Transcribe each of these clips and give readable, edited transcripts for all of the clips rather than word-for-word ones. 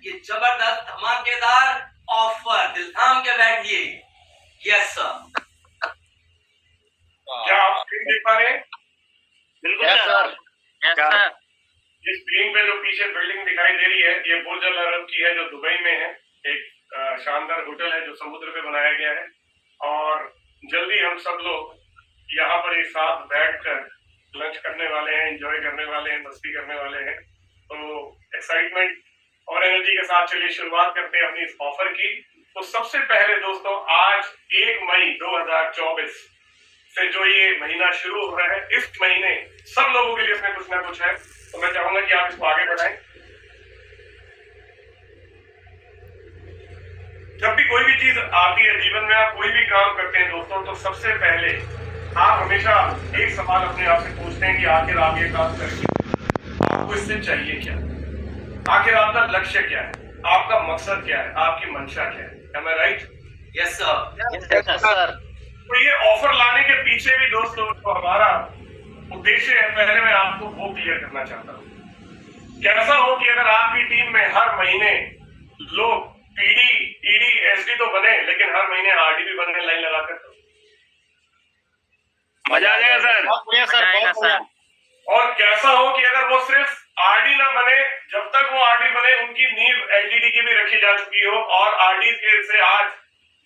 ये जबरदस्त धमाकेदार ऑफर, दिल थाम के बैठिए। Yes sir. क्या आप स्क्रीन देख पा रहे हैं? बिल्कुल सर। Yes sir. इस स्क्रीन पे जो पीछे बिल्डिंग दिखाई दे रही है ये बुर्ज अल अरब की है, जो दुबई में है। एक शानदार होटल है जो समुद्र पे बनाया गया है और जल्दी हम सब लोग यहाँ पर एक साथ बैठकर लंच करने वाले हैं, एंजॉय करने वाले हैं, मस्ती करने वाले हैं। तो एक्साइटमेंट और एनर्जी के साथ चलिए शुरुआत करते हैं अपनी इस ऑफर की। तो सबसे पहले दोस्तों, आज 1 मई 2024 से जो ये महीना शुरू हो रहा है, इस महीने सब लोगों के लिए इसमें कुछ ना कुछ है। तो मैं चाहूंगा कि आप इसको आगे बढ़ाएं। जब भी कोई भी चीज आती है जीवन में, आप कोई भी काम करते हैं दोस्तों, तो सबसे पहले आप हमेशा एक सवाल अपने आप से पूछते हैं कि आखिर आप ये काम करके आपको इससे चाहिए क्या, आखिर आपका लक्ष्य क्या है, आपका मकसद क्या है, आपकी मंशा क्या है। Am I right? Yes sir. Yes sir. तो ये ऑफर लाने के पीछे भी दोस्तों तो हमारा उद्देश्य है, पहले मैं आपको वो क्लियर करना चाहता हूँ। कैसा हो कि अगर आपकी टीम में हर महीने लोग पीडी, ईडी, एसडी तो बने, लेकिन हर महीने आरडी भी बनने लाइन लगाकर, मजा आ जाएगा सर। बहुत बढ़िया सर, बहुत बढ़िया। और कैसा हो कि अगर वो सिर्फ आरडी ना बने, जब तक वो आरडी बने उनकी नींव एलडीडी की भी रखी जा चुकी हो, और आरडी से आज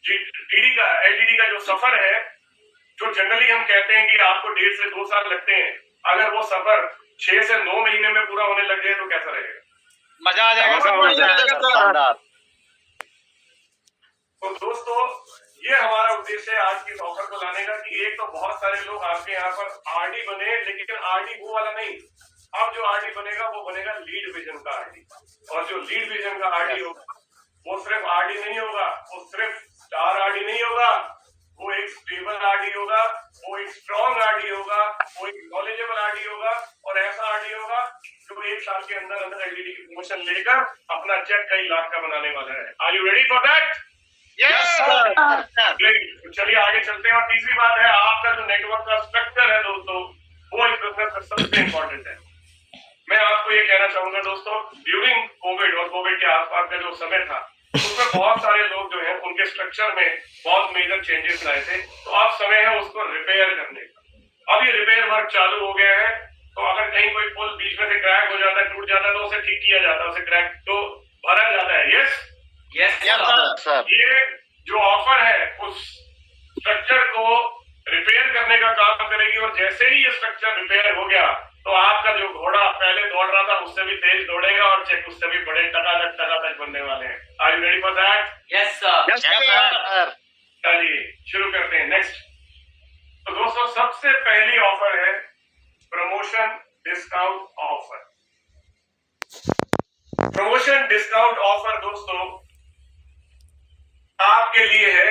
डीडी का, एलडीडी का जो सफर है, जो जनरली हम कहते हैं कि आपको 1.5 से 2 साल लगते हैं, अगर वो सफर 6 से 9 महीने में पूरा होने लग जाए तो कैसा रहेगा? मजा आ जाएगा सर। तो दोस्तों, ये हमारा उद्देश्य है आज की ऑफर को लाने का कि एक तो बहुत सारे लोग आपके यहाँ पर आरडी बने, लेकिन आरडी वो वाला नहीं। अब जो आरडी बनेगा वो बनेगा लीड विजन का आरडी, और जो लीड विजन का आरडी होगा वो सिर्फ आरडी नहीं होगा, वो सिर्फ स्टार आरडी नहीं होगा, वो एक स्टेबल आरडी होगा, वो एक स्ट्रॉन्ग आरडी होगा, वो एक नॉलेजेबल आरडी होगा, और ऐसा आरडी होगा जो 1 साल के अंदर अंदर एलडीडी की प्रमोशन लेकर अपना चेक कई लाख का बनाने वाला है। Are you ready for that? Yes sir. तो चलिए आगे चलते हैं। और तीसरी बात है, आपका जो नेटवर्क का स्ट्रक्चर है दोस्तों, वो इस बिजनेस में सबसे इंपॉर्टेंट है। मैं आपको ये कहना चाहूंगा दोस्तों, ड्यूरिंग कोविड और कोविड के आसपास का जो समय था, उसमें बहुत सारे लोग जो हैं उनके स्ट्रक्चर में बहुत मेजर चेंजेस लाए थे। तो अब समय है उसको रिपेयर करने का। अब ये रिपेयर वर्क चालू हो गया है। तो अगर कहीं कोई पुल बीच में से क्रैक हो जाता है, टूट जाता है, तो उसे ठीक किया जाता है, उसे क्रैक तो भरा जाता है। Yes yes sir. ये जो ऑफर है उस स्ट्रक्चर को रिपेयर करने का काम करेगी, और जैसे ही ये स्ट्रक्चर रिपेयर हो गया तो आपका जो घोड़ा पहले दौड़ रहा था उससे भी तेज दौड़ेगा, और चेक उससे भी बड़े टकाटक बनने वाले हैं। Are you ready for that? Yes sir. Yes sir. चलिए शुरू करते हैं। नेक्स्ट, तो दोस्तों सबसे पहली ऑफर है promotion discount offer. Promotion discount offer दोस्तों आपके लिए है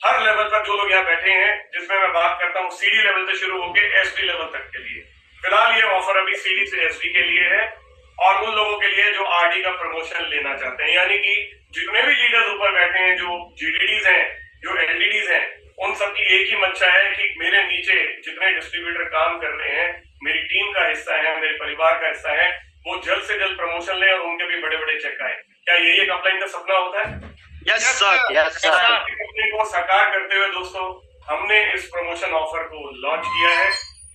हर लेवल पर। जो लोग यहाँ बैठे हैं, जिसमें मैं बात करता हूँ सीडी लेवल से शुरू होकर एसडी लेवल तक के लिए। फिलहाल ये ऑफर अभी सीडी से एसडी के लिए है, और उन लोगों के लिए जो आरडी का प्रमोशन लेना चाहते हैं, यानी कि जितने भी लीडर्स ऊपर बैठे हैं, जो जीडीडीज हैं, जो एलडीडीज हैं, उन सबकी एक ही मंशा है कि मेरे नीचे जितने डिस्ट्रीब्यूटर काम कर रहे हैं, मेरी टीम का हिस्सा है, मेरे परिवार का हिस्सा है, वो जल्द से जल्द प्रमोशन ले और उनके भी बड़े बड़े चेक आए। क्या यही एक अपलाइन का सपना होता है? Yes sir. Yes sir. अपने को साकार करते हुए दोस्तों हमने इस प्रमोशन ऑफर को लॉन्च किया है।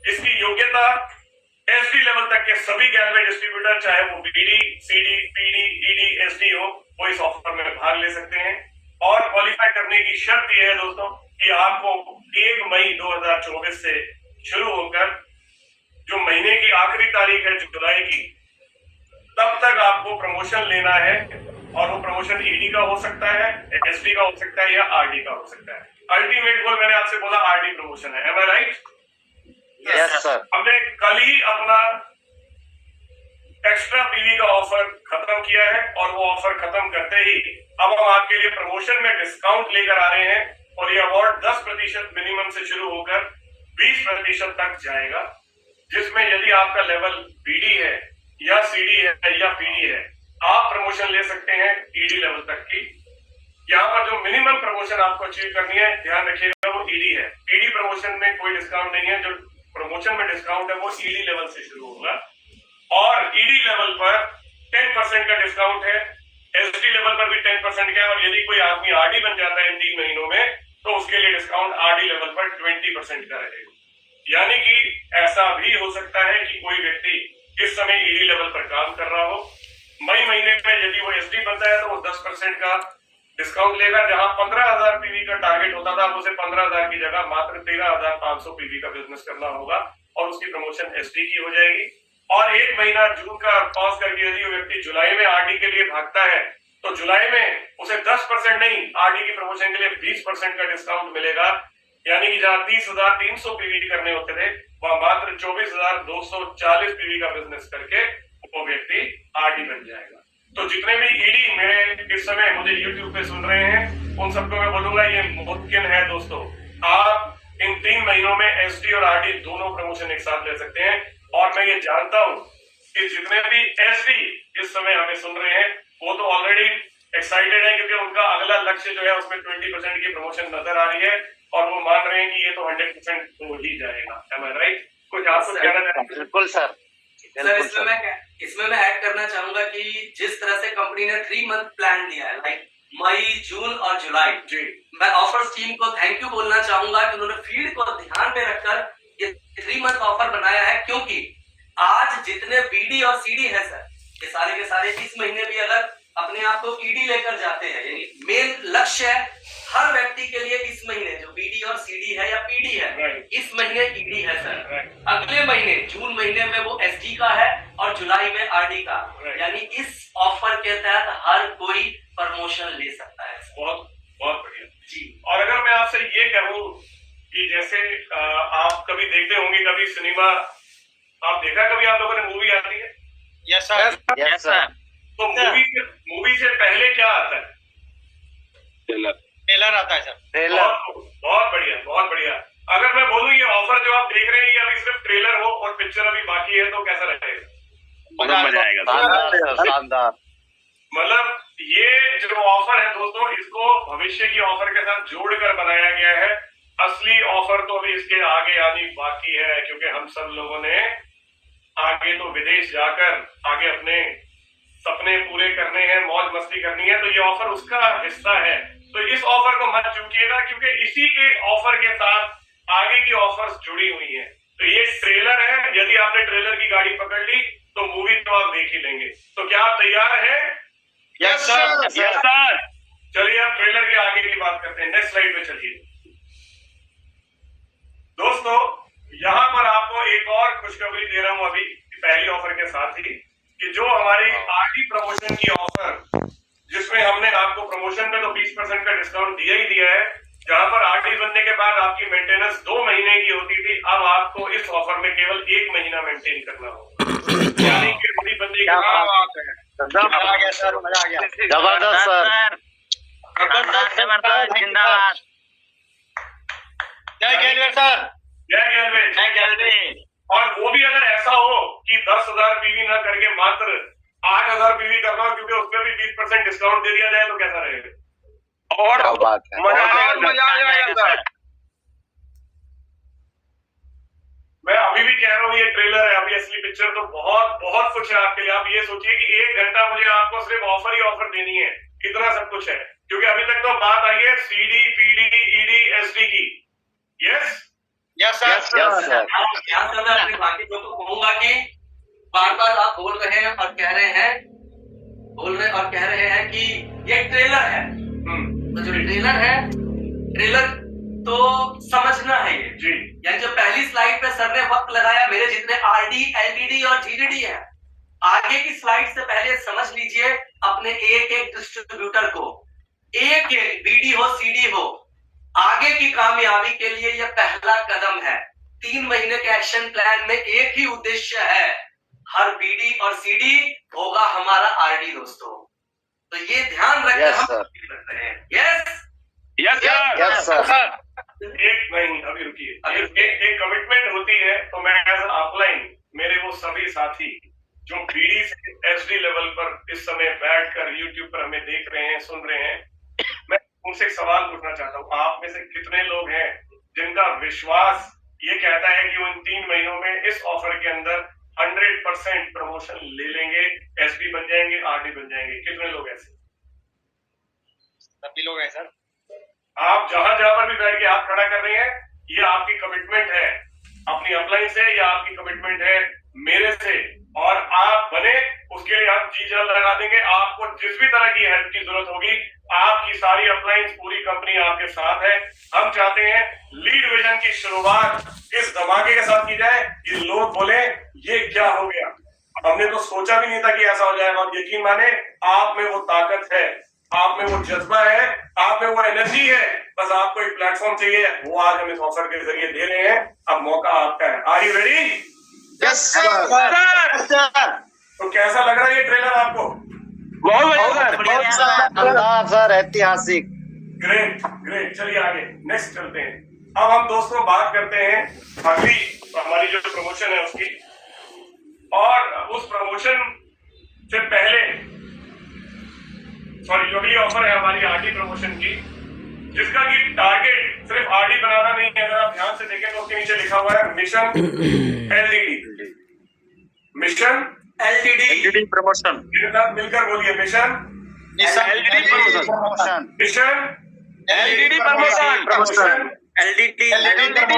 इसकी योग्यता एसडी लेवल तक के सभी गैलवे डिस्ट्रीब्यूटर, चाहे वो BD, CD, PD, ED, SD हो, वो इस ऑफर में भाग ले सकते हैं। और क्वालिफाई करने की शर्त यह है दोस्तों कि आपको 1 मई 2024 से शुरू होकर जो महीने की आखिरी तारीख है जुलाई की, तब तक आपको प्रमोशन लेना है। और वो प्रमोशन ईडी का हो सकता है, एसडी का हो सकता है, या आरडी का हो सकता है। अल्टीमेट गोल मैंने आपसे बोला आरडी प्रमोशन है। Am I right? Yes sir. हमने कल ही अपना एक्स्ट्रा पीवी का ऑफर खत्म किया है, और वो ऑफर खत्म करते ही अब हम आपके लिए प्रमोशन में डिस्काउंट लेकर आ रहे हैं। और ये अवार्ड 10% मिनिमम से शुरू होकर 20% तक जाएगा, जिसमें यदि आपका लेवल बीडी है या सीडी है या पीडी है, आप प्रमोशन ले सकते हैं ईडी लेवल तक की। यहाँ पर जो मिनिमम प्रमोशन आपको अचीव करनी है, ध्यान रखिएगा, वो ईडी है। ईडी प्रमोशन में कोई डिस्काउंट नहीं है। जो प्रमोशन में डिस्काउंट है वो ईडी लेवल से शुरू होगा, और ईडी लेवल पर 10% का डिस्काउंट है, एसडी लेवल भी 10% का है, और यदि कोई आदमी आरडी बन जाता है इन 3 महीनों में तो उसके लिए डिस्काउंट आरडी लेवल पर 20% का रहेगा। यानी कि ऐसा भी हो सकता है कि कोई व्यक्ति इस समय ईडी लेवल पर काम कर रहा हो, मई महीने में यदि वो एसडी बनता है तो वो 10% का डिस्काउंट लेगा। जहां 15,000 पीवी का टारगेट होता था, उसे 15,000 की जगह मात्र 13,500 पीवी का बिजनेस करना होगा और उसकी प्रमोशन एसडी की हो जाएगी। और एक महीना जून का पॉज करके यदि वो व्यक्ति जुलाई में आरडी के लिए भागता है तो जुलाई में उसे 10% नहीं, आरडी की प्रमोशन के लिए 20% का डिस्काउंट मिलेगा। यानी कि जहां 30,300 पीवी करने होते थे वहां मात्र 24,240 पीवी का बिजनेस करके वो व्यक्ति आरडी बन जाएगा। तो जितने भी ईडी मेरे इस समय मुझे यूट्यूब पे सुन रहे हैं उन सबको मैं बोलूंगा ये मुमकिन है दोस्तों। आप इन 3 महीनों में एसडी और आरडी दोनों प्रमोशन एक साथ ले सकते हैं। और मैं ये जानता हूं कि जितने भी एसडी इस समय हमें सुन रहे हैं वो तो ऑलरेडी एक्साइटेड है, क्योंकि उनका अगला लक्ष्य जो है उसमें 20% की प्रमोशन नजर आ रही है और वो मान रहे हैं कि ये तो 100% हो ही जाएगा। Am I right? कुछ आपको कहना चाहते हैं? बिल्कुल सर, सर इसमें मैं ऐड करना चाहूंगा कि जिस तरह से कंपनी ने 3 मंथ प्लान दिया है, लाइक मई, जून और जुलाई, जी मैं ऑफर्स टीम को थैंक यू बोलना चाहूंगा कि उन्होंने फील्ड को ध्यान में रखकर ये 3 मंथ ऑफर बनाया है। क्योंकि आज जितने बीडी और सीडी है सर, ये सारे के सारे इस महीने भी अगर अपने आप को ईडी लेकर जाते हैं, यानी मेन लक्ष्य है हर व्यक्ति के लिए इस महीने जो बीडी और सीडी है या पीडी है, इस महीने ईडी है सर, अगले महीने जून महीने में वो एसडी का है और जुलाई में आरडी का। यानी इस ऑफर के तहत हर कोई प्रमोशन ले सकता है। बहुत बहुत बढ़िया जी। और अगर मैं आपसे ये कहूं कि जैसे आप कभी देखते होंगे, कभी सिनेमा आप देखा, कभी आप लोगों ने मूवी आती है? Yes sir, yes sir. तो मूवी से पहले क्या आता है? ट्रेलर आता है सर, ट्रेलर। बहुत बढ़िया, बहुत बढ़िया। अगर मैं बोलूं ये ऑफर जो आप देख रहे हैं ये अभी सिर्फ ट्रेलर हो और पिक्चर अभी बाकी है तो कैसा रहेगा? मजा आएगा सर। शानदार। मतलब ये जो ऑफर है दोस्तों, इसको भविष्य की ऑफर के साथ जोड़कर बनाया गया है। असली ऑफर तो अभी इसके आगे आनी बाकी है, क्योंकि हम सब लोगों ने आगे तो विदेश जाकर आगे अपने सपने पूरे करने हैं, मौज मस्ती करनी है, तो ये ऑफर उसका हिस्सा है। तो इस ऑफर को मत चूकिएगा, क्योंकि इसी के ऑफर के साथ आगे की ऑफर्स जुड़ी हुई हैं। तो ये ट्रेलर है, यदि आपने ट्रेलर की गाड़ी पकड़ ली तो मूवी तो आप देख ही लेंगे। तो क्या आप तैयार हैं? Yes sir, yes sir. चलिए आप ट्रेलर के आगे की बात करते हैं। नेक्स्ट स्लाइड पे चलिए दोस्तों। यहां पर आपको एक और खुशखबरी दे रहा हूं अभी पहली ऑफर के साथ ही, कि जो हमारी आरडी प्रमोशन की ऑफर, जिसमें हमने आपको प्रमोशन पे तो 20% का डिस्काउंट दिया ही दिया है, जहां पर आरडी बनने के बाद आपकी मेंटेनेंस 2 महीने की होती थी, अब आपको इस ऑफर में केवल 1 महीना मेंटेन करना होगा। यानी कि बड़ी बंदी क्या बात है, मजा आ गया सर, मजा आ गया। जबरदस्त सर, जबरदस्त, जिंदाबाद। जय गेलवे सर, जय गेलवे, जय गेलवे। और वो भी अगर ऐसा हो कि 10,000 पीवी ना करके मात्र 8,000 पीवी करना हो, क्योंकि उसमें भी 20% डिस्काउंट दे दिया जाए तो कैसा रहेगा? और बात है, मजा आ जाएगा सर। मैं अभी भी कह रहा हूँ ये ट्रेलर है, अभी असली पिक्चर तो बहुत बहुत कुछ है आपके लिए। आप ये सोचिए कि 1 घंटा मुझे आपको सिर्फ ऑफर ही ऑफर देनी है, इतना सब कुछ है। क्योंकि अभी तक तो बात आई है सीडी, पीडी, ईडी, एसडी की। Yes yes sir, yes sir. यहाँ से मैं अपने बाकी लोगों को कहूंगा कि बार बार आप बोल रहे हैं और कह रहे हैं, कि ये ट्रेलर है। तो जो ट्रेलर है, ट्रेलर तो समझना है ये जी। यानी जो पहली स्लाइड पे सर ने वक्त लगाया, मेरे जितने आरडी, एलईडी और जीडीडी है, आगे की स्लाइड से पहले समझ लीजिए अपने एक एक डिस्ट्रीब्यूटर को, एक एक बीडी हो, सीडी हो, आगे की कामयाबी के लिए यह पहला कदम है। 3 महीने के एक्शन प्लान में एक ही उद्देश्य है, हर बीडी और सीडी होगा हमारा आरडी दोस्तों। तो ये ध्यान रखकर हम करते हैं। Yes yes sir, yes sir. एक नहीं, अभी रुकिए, एक कमिटमेंट होती है। तो मैं एज ऑफलाइन मेरे वो सभी साथी जो बीडी से एसडी लेवल पर इस समय बैठकर यूट्यूब पर हमें देख रहे हैं, सुन रहे हैं, मैं उनसे एक सवाल पूछना चाहता हूँ। आप में से कितने लोग हैं जिनका विश्वास ये कहता है कि वो इन 3 महीनों में इस ऑफर के अंदर 100% प्रमोशन ले लेंगे, एसडी बन जाएंगे, आरडी बन जाएंगे? कितने लोग ऐसे? सभी लोग हैं सर। आप जहां जहां पर भी बैठ के हाथ खड़ा कर रहे हैं, ये आपकी कमिटमेंट है अपनी अपलाइन से, या आपकी कमिटमेंट है मेरे से, और आप बने उसके लिए हम जी जान लगा देंगे। आपको जिस भी तरह की हेल्प की जरूरत होगी, आपकी सारी अपलाइंस, पूरी कंपनी आपके साथ है। हम चाहते हैं लीड विजन की शुरुआत इस धमाके के साथ की जाए कि लोग बोले ये क्या हो गया, हमने तो सोचा भी नहीं था कि ऐसा हो जाएगा। और यकीन माने, आप में वो ताकत है, आप में वो जज्बा है, आप में वो एनर्जी है, बस आपको एक प्लेटफॉर्म चाहिए, वो आज हम इस ऑफर के जरिए दे रहे हैं। अब मौका आपका है। Are you ready? Yes sir. तो कैसा लग रहा है ये ट्रेलर आपको? बहुत बढ़िया सर। शानदार सर, ऐतिहासिक। Great great. चलिए आगे नेक्स्ट चलते हैं। अब हम दोस्तों बात करते हैं अगली हमारी जो प्रमोशन है उसकी। और उस प्रमोशन से पहले, सॉरी, जो अगली ऑफर है हमारी आरडी प्रमोशन की, जिसका कि टारगेट सिर्फ आरडी बनाना नहीं है। अगर आप ध्यान से देखें तो उसके नीचे लिखा हुआ है mission LDD. Mission LTD promotion. मेरे साथ मिलकर बोलिए, mission LDD promotion. Mission LDD promotion. LDD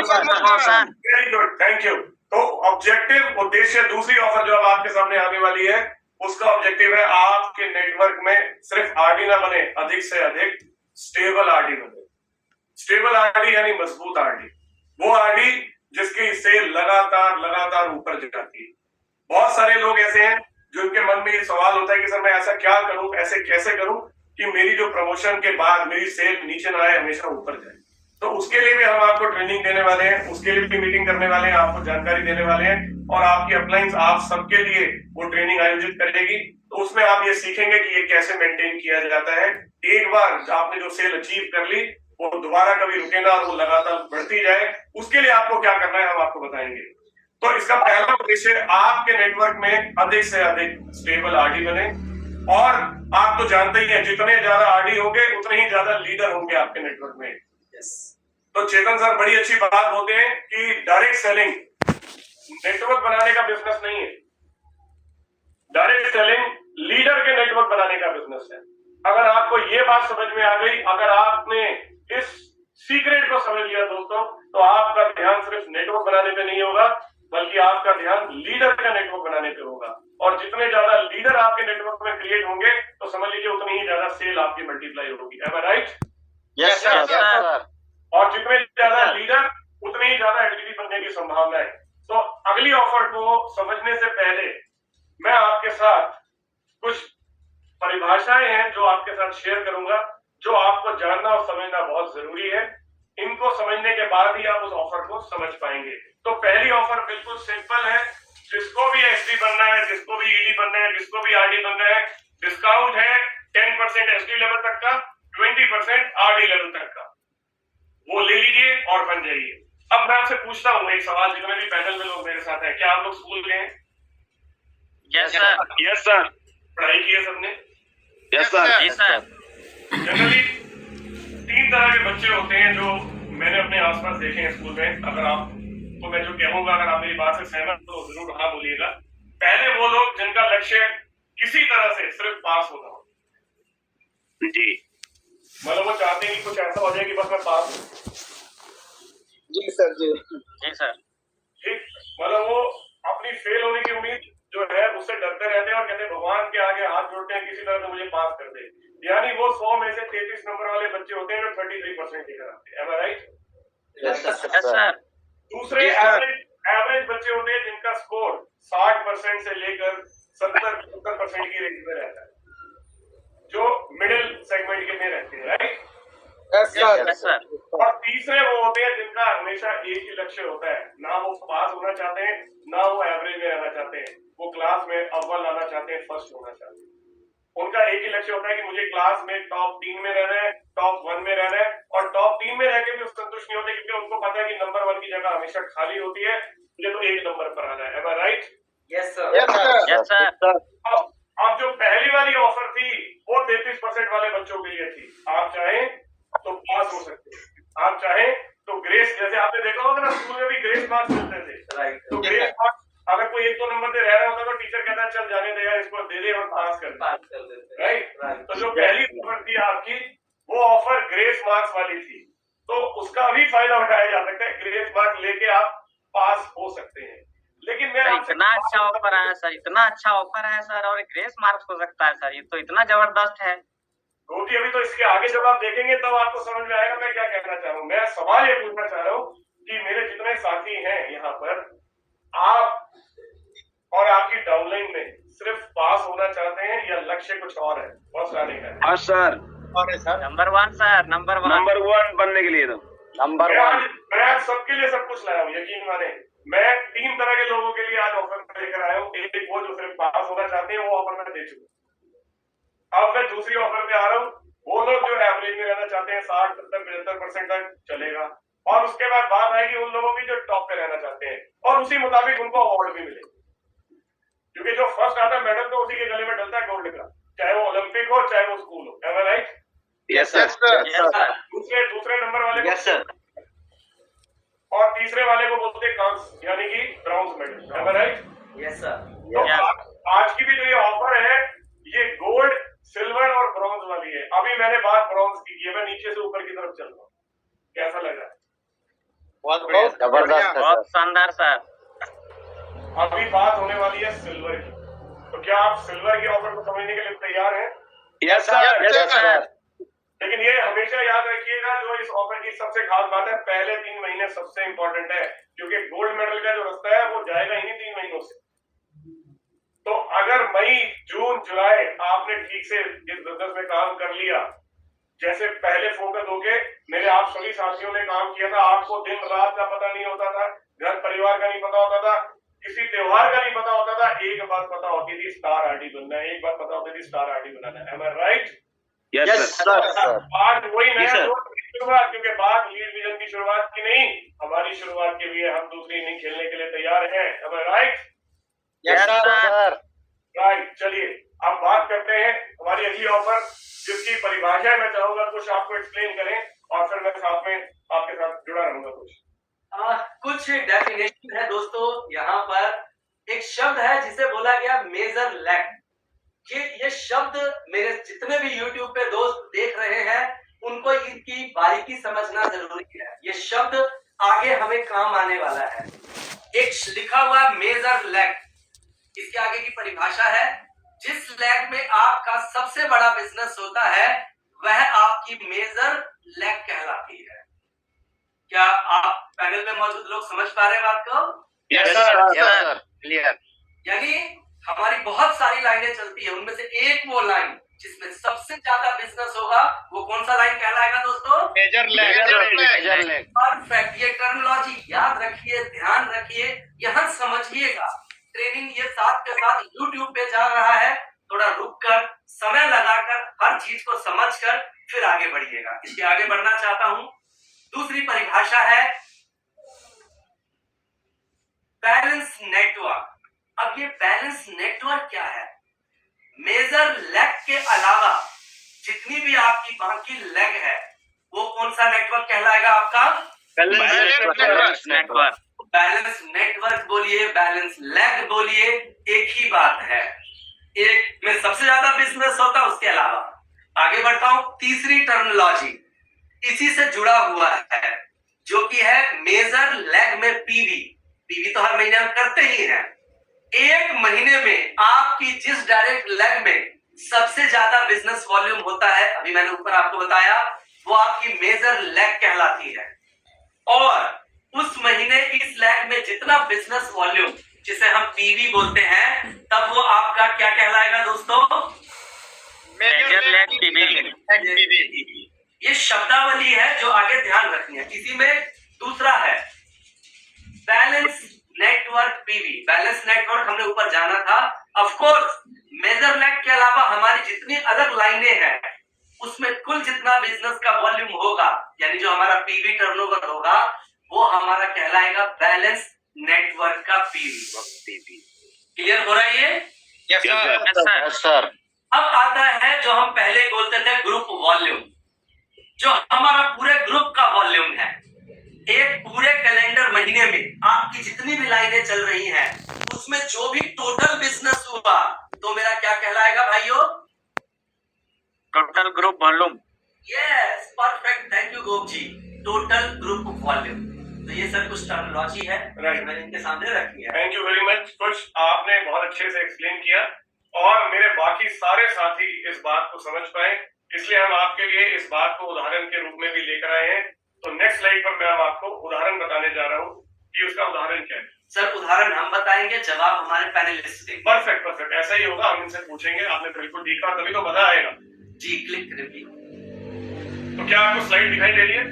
promotion. Very good, thank you. तो ऑब्जेक्टिव, उद्देश्य, दूसरी ऑफर जो अब आपके सामने आने वाली है, उसका ऑब्जेक्टिव है आपके नेटवर्क में सिर्फ आरडी ना बने, अधिक से अधिक स्टेबल आरडी बने। स्टेबल आरडी यानी मजबूत आरडी, वो आरडी जिसकी सेल लगातार लगातार ऊपर जाती है। बहुत सारे लोग ऐसे हैं जिनके मन में ये सवाल होता है कि सर मैं ऐसा क्या करूं, ऐसे कैसे करूं कि मेरी जो प्रमोशन के बाद मेरी सेल नीचे ना आए, हमेशा ऊपर जाए। तो उसके लिए भी हम आपको ट्रेनिंग देने वाले हैं, उसके लिए भी मीटिंग करने वाले हैं, आपको जानकारी देने वाले हैं, और आपकी अपलाइंस आप सबके लिए वो ट्रेनिंग आयोजित करेगी। तो उसमें आप ये सीखेंगे कि ये कैसे मेंटेन किया जाता है। एक बार आपने जो सेल अचीव कर ली, वो दोबारा कभी रुके ना और वो लगातार बढ़ती जाए। उसके लिए आपको क्या करना है हम आपको बताएंगे। तो इसका पहला उद्देश्य आपके नेटवर्क में अधिक से अधिक स्टेबल आरडी बने। और आप तो जानते ही हैं, जितने ज्यादा आरडी होंगे उतने ही ज्यादा लीडर होंगे आपके नेटवर्क में। तो चेतन सर बड़ी अच्छी बात बोलते हैं कि डायरेक्ट सेलिंग नेटवर्क बनाने का बिजनेस नहीं है, डायरेक्ट सेलिंग लीडर के नेटवर्क बनाने का बिजनेस है। अगर आपको ये बात समझ में आ गई, अगर आपने इस सीक्रेट को समझ लिया दोस्तों, तो आपका ध्यान सिर्फ नेटवर्क बनाने पे नहीं होगा, बल्कि आपका ध्यान लीडर का नेटवर्क बनाने पे होगा। और जितने ज्यादा लीडर आपके नेटवर्क में क्रिएट होंगे, तो समझ लीजिए उतनी ही ज्यादा सेल आपकी मल्टीप्लाई होगी। M I right? Yes sir. और जितने ज्यादा लीडर उतनी ही ज्यादा एलडीडी बनने की संभावना है। तो अगली ऑफर को समझने से पहले मैं आपके साथ कुछ परिभाषाएं हैं जो आपके साथ शेयर करूंगा, जो आपको जानना और समझना बहुत जरूरी है। इनको समझने के बाद ही आप उस ऑफर को समझ पाएंगे। तो पहली ऑफर बिल्कुल सिंपल है, जिसको भी एसडी बनना है, जिसको भी ईडी बनना है, जिसको भी आरडी बनना है, डिस्काउंट है 10% एसडी लेवल तक का, 20% आरडी लेवल तक का, वो ले लीजिए और बन जाइए। अब मैं आपसे पूछता हूँ एक सवाल, जितने भी पैनल में लोग मेरे साथ हैं, क्या आप लोग स्कूल गए हैं? Yes sir. Yes sir. पढ़ाई की है सबने? Yes sir. Yes sir. Generally 3 तरह के बच्चे होते हैं जो मैंने अपने आसपास देखे हैं स्कूल में। अगर आप, तो मैं जो कहूंगा, अगर आप मेरी बात से सहमत तो जरूर हाँ बोलिएगा। पहले वो लोग जिनका लक्ष्य किसी तरह से सिर्फ पास होना हो, जी। मतलब वो चाहते हैं कि कुछ ऐसा हो जाए कि बस मैं पास हूं। जी सर। जी सर। ठीक, मतलब वो अपनी फेल होने की उम्मीद जो है उससे डरते रहते हैं और कहते हैं भगवान के आगे हाथ जोड़ते हैं, किसी तरह से मुझे पास कर दे। यानी वो 100 में से 33 नंबर वाले बच्चे होते हैं जो 33% लेकर आते हैं। M I right? Yes sir. दूसरे एवरेज बच्चे होते हैं जिनका स्कोर 60% से लेकर 70-75% की रेंज में रहता है, जो मिडिल सेगमेंट के में रहते हैं। राइट? Yes sir. और तीसरे वो होते हैं जिनका हमेशा एक ही लक्ष्य होता है, ना वो पास होना चाहते हैं, ना वो एवरेज में रहना चाहते हैं, वो क्लास में अव्वल आना चाहते हैं, फर्स्ट होना चाहते हैं। उनका एक ही लक्ष्य होता है कि मुझे क्लास में टॉप 3 में रहना है, टॉप 1 में रहना है। और टॉप 3 में रह के भी संतुष्ट नहीं होते, क्योंकि उनको पता है कि नंबर 1 की जगह हमेशा खाली होती है, मुझे तो 1 नंबर पर आना है। Am I right? Yes sir. Yes sir. अब जो पहली वाली ऑफर थी वो 33% वाले बच्चों के लिए थी। आप चाहें तो पास हो सकते हैं, आप चाहें तो ग्रेस, जैसे आपने देखा होगा ना स्कूल में भी ग्रेस मार्क्स मिलते थे। राइट। तो ग्रेस मार्क्स अगर कोई 1-2 नंबर से रह रहा होता तो टीचर कहता है चल जाने दे यार, इसको दे दे और पास कर दे। राइट? तो जो पहली ऑफर थी आपकी वो ऑफर ग्रेस मार्क्स वाली थी, तो उसका भी फायदा उठाया जा सकता है। ग्रेस मार्क्स लेके आप पास हो सकते हैं। लेकिन मैं सर आपसे इतना अच्छा ऑफर है सर, इतना अच्छा ऑफर है सर, और ग्रेस मार्क्स हो सकता है सर, ये तो इतना जबरदस्त है। रोटी अभी तो इसके आगे जब आप देखेंगे तब आपको समझ में आएगा मैं क्या कहना चाह रहा हूँ। मैं सवाल ये पूछना चाह रहा हूँ कि मेरे जितने साथी हैं यहाँ पर, आप और आपकी डाउनलाइन में सिर्फ पास होना चाहते हैं या लक्ष्य कुछ और है, फर्स्ट आने का है? हाँ सर, और sir number 1 sir, number 1। Number 1 बनने के लिए तो नंबर मैं 1 मैं आज सबके लिए सब कुछ लाया हूँ, यकीन माने। मैं 3 तरह के लोगों के लिए आज ऑफर लेकर आया हूँ। एक वो जो सिर्फ पास होना चाहते हैं, वो ऑफर मैं दे चुका। अब मैं दूसरी ऑफर पे आ रहा हूँ। वो लोग जो एवरेज में रहना चाहते हैं 60, 70, 75% तक चलेगा, और उसके बाद बात आएगी उन लोगों की जो टॉप पे रहना चाहते हैं, और उसी मुताबिक उनको अवार्ड भी मिले, क्योंकि जो फर्स्ट आता है मेडल तो उसी के गले में डलता है गोल्ड का, चाहे वो ओलंपिक हो चाहे वो स्कूल हो। M I right? Yes sir, दूसरे नंबर वाले यस सर और तीसरे वाले को बोलते हैं कांस्य, यानी कि bronze medal. M I right? Yes sir. तो Yes. आज की भी जो ये ऑफर है, ये गोल्ड, सिल्वर और ब्रॉन्ज वाली है। अभी मैंने बात ब्रॉन्ज की है, मैं नीचे से ऊपर की तरफ चल रहा हूँ। कैसा लग रहा है? बहुत बढ़िया, जबरदस्त है बहुत सर। शानदार सर। अभी बात होने वाली है सिल्वर की। तो क्या आप सिल्वर की ऑफर को समझने के लिए तैयार हैं? यस सर, यस सर लेकिन ये हमेशा याद रखिएगा, जो इस ऑफर की सबसे खास बात है, पहले 3 महीने सबसे इंपॉर्टेंट है, क्योंकि गोल्ड मेडल का जो रास्ता है वो जाएगा ही नहीं 3 महीनों से। तो अगर मई, जून, जुलाई आपने ठीक से इस बिजनेस में काम कर लिया, जैसे पहले फोकस होके मेरे आप सभी साथियों ने काम किया था, आपको दिन रात का पता नहीं होता था, घर परिवार का नहीं पता होता था, किसी त्योहार का नहीं पता होता था, एक बात पता होती थी, स्टार आरडी बनना है। एक बात पता होती थी, स्टार आरडी बनाना है। Am I right? Yes yes sir, sir आज वही नया सर। दौर की शुरुआत, क्योंकि बात लीड विजन की शुरुआत की नहीं, हमारी शुरुआत के लिए हम दूसरी इनिंग खेलने के लिए तैयार हैं। M I right? Yes sir right. चलिए अब बात करते हैं हमारी अगली ऑफर, जिसकी परिभाषा मैं चाहूंगा कुछ आपको एक्सप्लेन करें, और फिर मैं साथ में आपके साथ जुड़ा रहूंगा कुछ। कुछ डेफिनेशन है दोस्तों। यहाँ पर एक शब्द है जिसे बोला गया मेजर लैग। ये शब्द मेरे जितने भी YouTube पे दोस्त देख रहे हैं, उनको इनकी बारीकी समझना जरूरी है। ये शब्द आगे हमें काम आने वाला है। एक लिखा हुआ मेजर लैग, इसके आगे की परिभाषा है, जिस लैग में आपका सबसे बड़ा बिजनेस होता है, वह आपकी मेजर लैग कहलाती है। क्या आप पैनल में मौजूद लोग समझ पा रहे हैं बात को? Yes sir, sir clear. यानी हमारी बहुत सारी लाइनें चलती है, उनमें से एक वो लाइन जिसमें सबसे ज्यादा बिजनेस होगा, वो कौन सा लाइन कहलाएगा दोस्तों? Major leg. परफेक्ट। ये टर्मिनोलॉजी याद रखिए, ध्यान रखिए, यहाँ समझिएगा। ट्रेनिंग ये साथ के साथ YouTube पे जा रहा है, थोड़ा रुक कर, समय लगाकर, हर चीज को समझकर फिर आगे बढ़िएगा। इसके आगे बढ़ना चाहता हूं। दूसरी परिभाषा है बैलेंस नेटवर्क। अब ये बैलेंस नेटवर्क क्या है? मेजर लेग के अलावा जितनी भी आपकी बाकी लेग है, वो कौन सा नेटवर्क कहलाएगा आपका? Balance network. बैलेंस नेटवर्क बोलिए, बैलेंस लेग बोलिए, एक ही बात है। एक में सबसे ज्यादा बिजनेस होता है, उसके अलावा। आगे बढ़ता हूं। तीसरी टर्मिनोलॉजी इसी से जुड़ा हुआ है, जो कि है मेजर लेग में पीवी। पीवी तो हर महीने हम करते ही हैं। एक महीने में आपकी जिस डायरेक्ट लेग में सबसे ज्यादा बिजनेस वॉल्यूम होता है, अभी मैंने ऊपर आपको बताया, वो आपकी मेजर लेग कहलाती है। और उस महीने इस लेग में जितना बिजनेस वॉल्यूम, जिसे हम पीवी बोलते हैं, तब वो आपका क्या कहलाएगा दोस्तों? Major leg PV. ये शब्दावली है जो आगे ध्यान रखनी है। इसी में दूसरा है balance network PV. Balance network हमने ऊपर जाना था। ऑफ कोर्स मेजर लेग के अलावा हमारी जितनी अलग लाइनें हैं, उसमें कुल जितना बिजनेस का वॉल्यूम होगा, यानी जो हमारा पीवी टर्नओवर होगा, वो हमारा कहलाएगा बैलेंस नेटवर्क का पीवी। क्लियर हो रहा है ये? Yes sir. अब आता है जो हम पहले बोलते थे ग्रुप वॉल्यूम, जो हमारा पूरे ग्रुप का वॉल्यूम है। एक पूरे कैलेंडर महीने में आपकी जितनी भी लाइनें चल रही हैं, उसमें जो भी टोटल बिजनेस हुआ, तो मेरा क्या कहलाएगा भाइयों? Total group volume. Yes perfect, thank you Gop ji. Total group volume, तो ये सर कुछ टर्मिनोलॉजी है Right. मैंने इनके सामने रखी है। Thank you very much. कुछ आपने बहुत अच्छे से एक्सप्लेन किया और मेरे बाकी सारे साथी इस बात को समझ पाए, इसलिए हम आपके लिए इस बात को उदाहरण के रूप में भी लेकर आए हैं। तो नेक्स्ट स्लाइड पर मैं अब आपको उदाहरण बताने जा रहा हूँ कि उसका उदाहरण क्या है। सर उदाहरण हम बताएंगे, जवाब हमारे पैनलिस्ट देंगे। परफेक्ट परफेक्ट, ऐसा ही होगा। हम इनसे पूछेंगे, आपने बिल्कुल ठीक कहा, तभी तो मजा आएगा। जी क्लिक रिव्यू। तो क्या आपको स्लाइड दिखाई दे रही है?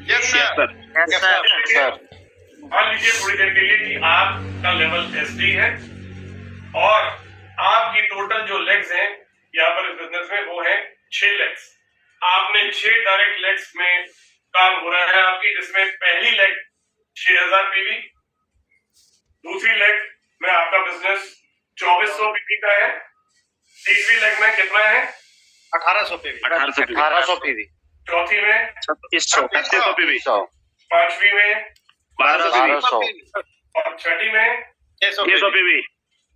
Yes sir. Yes sir. Sir मान लीजिए थोड़ी देर के लिए कि आपका लेवल एसडी है और आपकी टोटल जो लेग्स हैं यहाँ पर इस बिजनेस में वो है 6 लेग्स। आपने 6 डायरेक्ट लेग्स में काम हो रहा है आपकी, जिसमें पहली लेग 6000 पीवी, दूसरी लेग में आपका बिजनेस 2400 पीवी का है, तीसरी लेग में कितना है 1800 पीवी 1800 पीवी, चौथी में 3600 पीवी, पांचवी में 1200 और छठी में 600 पीवी।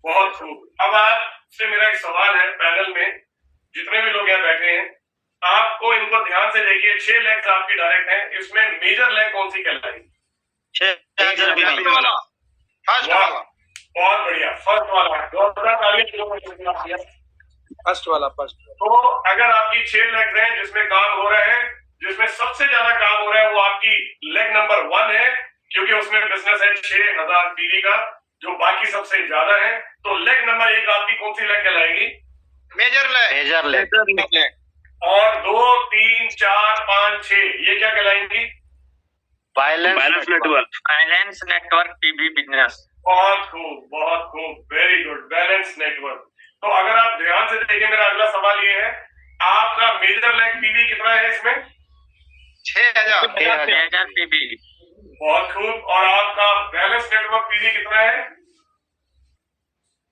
बहुत खूब। अब आपसे मेरा एक सवाल है पैनल में जितने भी लोग यहाँ बैठे हैं, आपको इनको ध्यान से देखिए। 6 लेग्स आपकी डायरेक्ट हैं, इसमें मेजर लेग कौन सी कहलाएगी? फर्स्ट वाला बहुत बढ़िया, फर्स्ट वाला। जोरदार तालियां। फर्स्ट वाला तो अगर आपकी 6 लेग्स हैं जिसमें काम हो रहा है, जिसमें सबसे ज्यादा काम हो रहा है वो आपकी लेग नंबर 1 है, क्योंकि उसमें बिजनेस है 6000 पीवी का, जो बाकी सबसे ज्यादा है। तो लेग नंबर 1 आपकी कौन सी लेग कहलाएगी? मेजर लेग और 2, 3, 4, 5, 6 ये क्या कहलाएंगी? Balance network. Finance network PB business. बहुत खूब, वेरी गुड, बैलेंस नेटवर्क। तो अगर आप ध्यान से देखें, मेरा अगला सवाल ये है, आपका मेजर लेग पीवी कितना है इसमें? 6000 पीबी। बहुत खूब। और आपका बैलेंस नेटवर्क पीवी कितना है?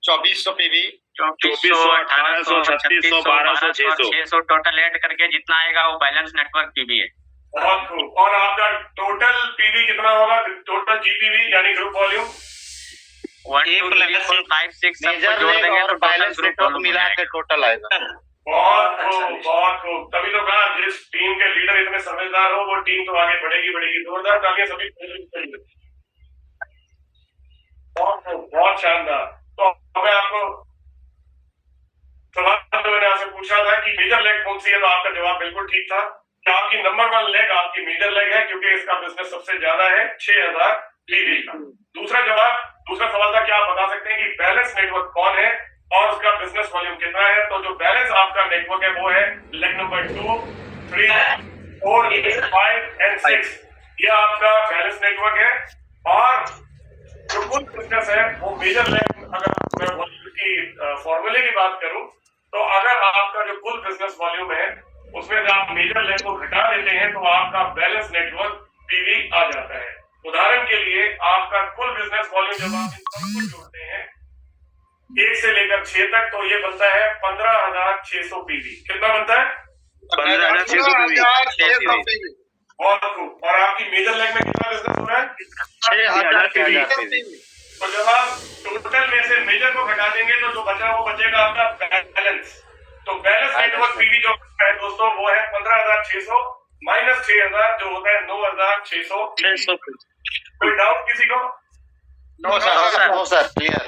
2400 पीवी 2400, 1800, 3600, 1200, 600 टोटल ऐड करके जितना आएगा वो बैलेंस नेटवर्क पीबी है। बहुत खूब। और आपका टोटल पीवी कितना होगा? टोटल जीपीवी यानी ग्रुप वॉल्यूम? 1 2 3 4 5 6 सबको जोड़ देंगे तो बैलेंस नेटवर्क मिला के टोटल आएगा। बहुत खूब, बहुत खूब। तभी तो कहा जिस टीम के लीडर इतने समझदार हो वो टीम तो आगे बढ़ेगी। जोरदार तालियां सभी। बहुत खूब, बहुत शानदार। तो मैं आपको सवाल जो मैंने आपसे पूछा था कि मेजर लेग कौन सी है, तो आपका जवाब बिल्कुल ठीक था कि आपकी नंबर 1 लेग आपकी मेजर लेग है, क्योंकि इसका बिजनेस सबसे ज्यादा है 6000 पीवी का। दूसरा सवाल था, क्या आप बता सकते हैं कि बैलेंस नेटवर्क कौन है और उसका बिजनेस वॉल्यूम कितना है? तो जो बैलेंस आपका नेटवर्क है वो है लेग नंबर 2, 3, 4, 5 एंड 6। ये आपका बैलेंस नेटवर्क है। और जो कुल बिजनेस है वो मेजर लेग, अगर मैं वॉल्यूम की फॉर्मूले की बात करूं तो अगर आपका जो कुल बिजनेस वॉल्यूम है उसमें से आप मेजर लेग को घटा देते हैं तो आपका बैलेंस नेटवर्क पीवी आ जाता है। उदाहरण के लिए आपका कुल बिजनेस वॉल्यूम जब आप इन सबको जोड़ते हैं 1 से लेकर 6 तक, तो ये बनता है 15600 पीवी। कितना बनता है? 15600 पीवी। बहुत खूब। और आपकी मेजर लेग में कितना बिजनेस हो रहा है? 6000 पीवी। तो जब आप टोटल में से मेजर को घटा देंगे तो जो बचा वो बचेगा आपका बैलेंस। तो बैलेंस नेटवर्क पीवी जो है दोस्तों वो है 15600 माइनस 6000 जो होता है 9600। कोई डाउट किसी को? No sir clear.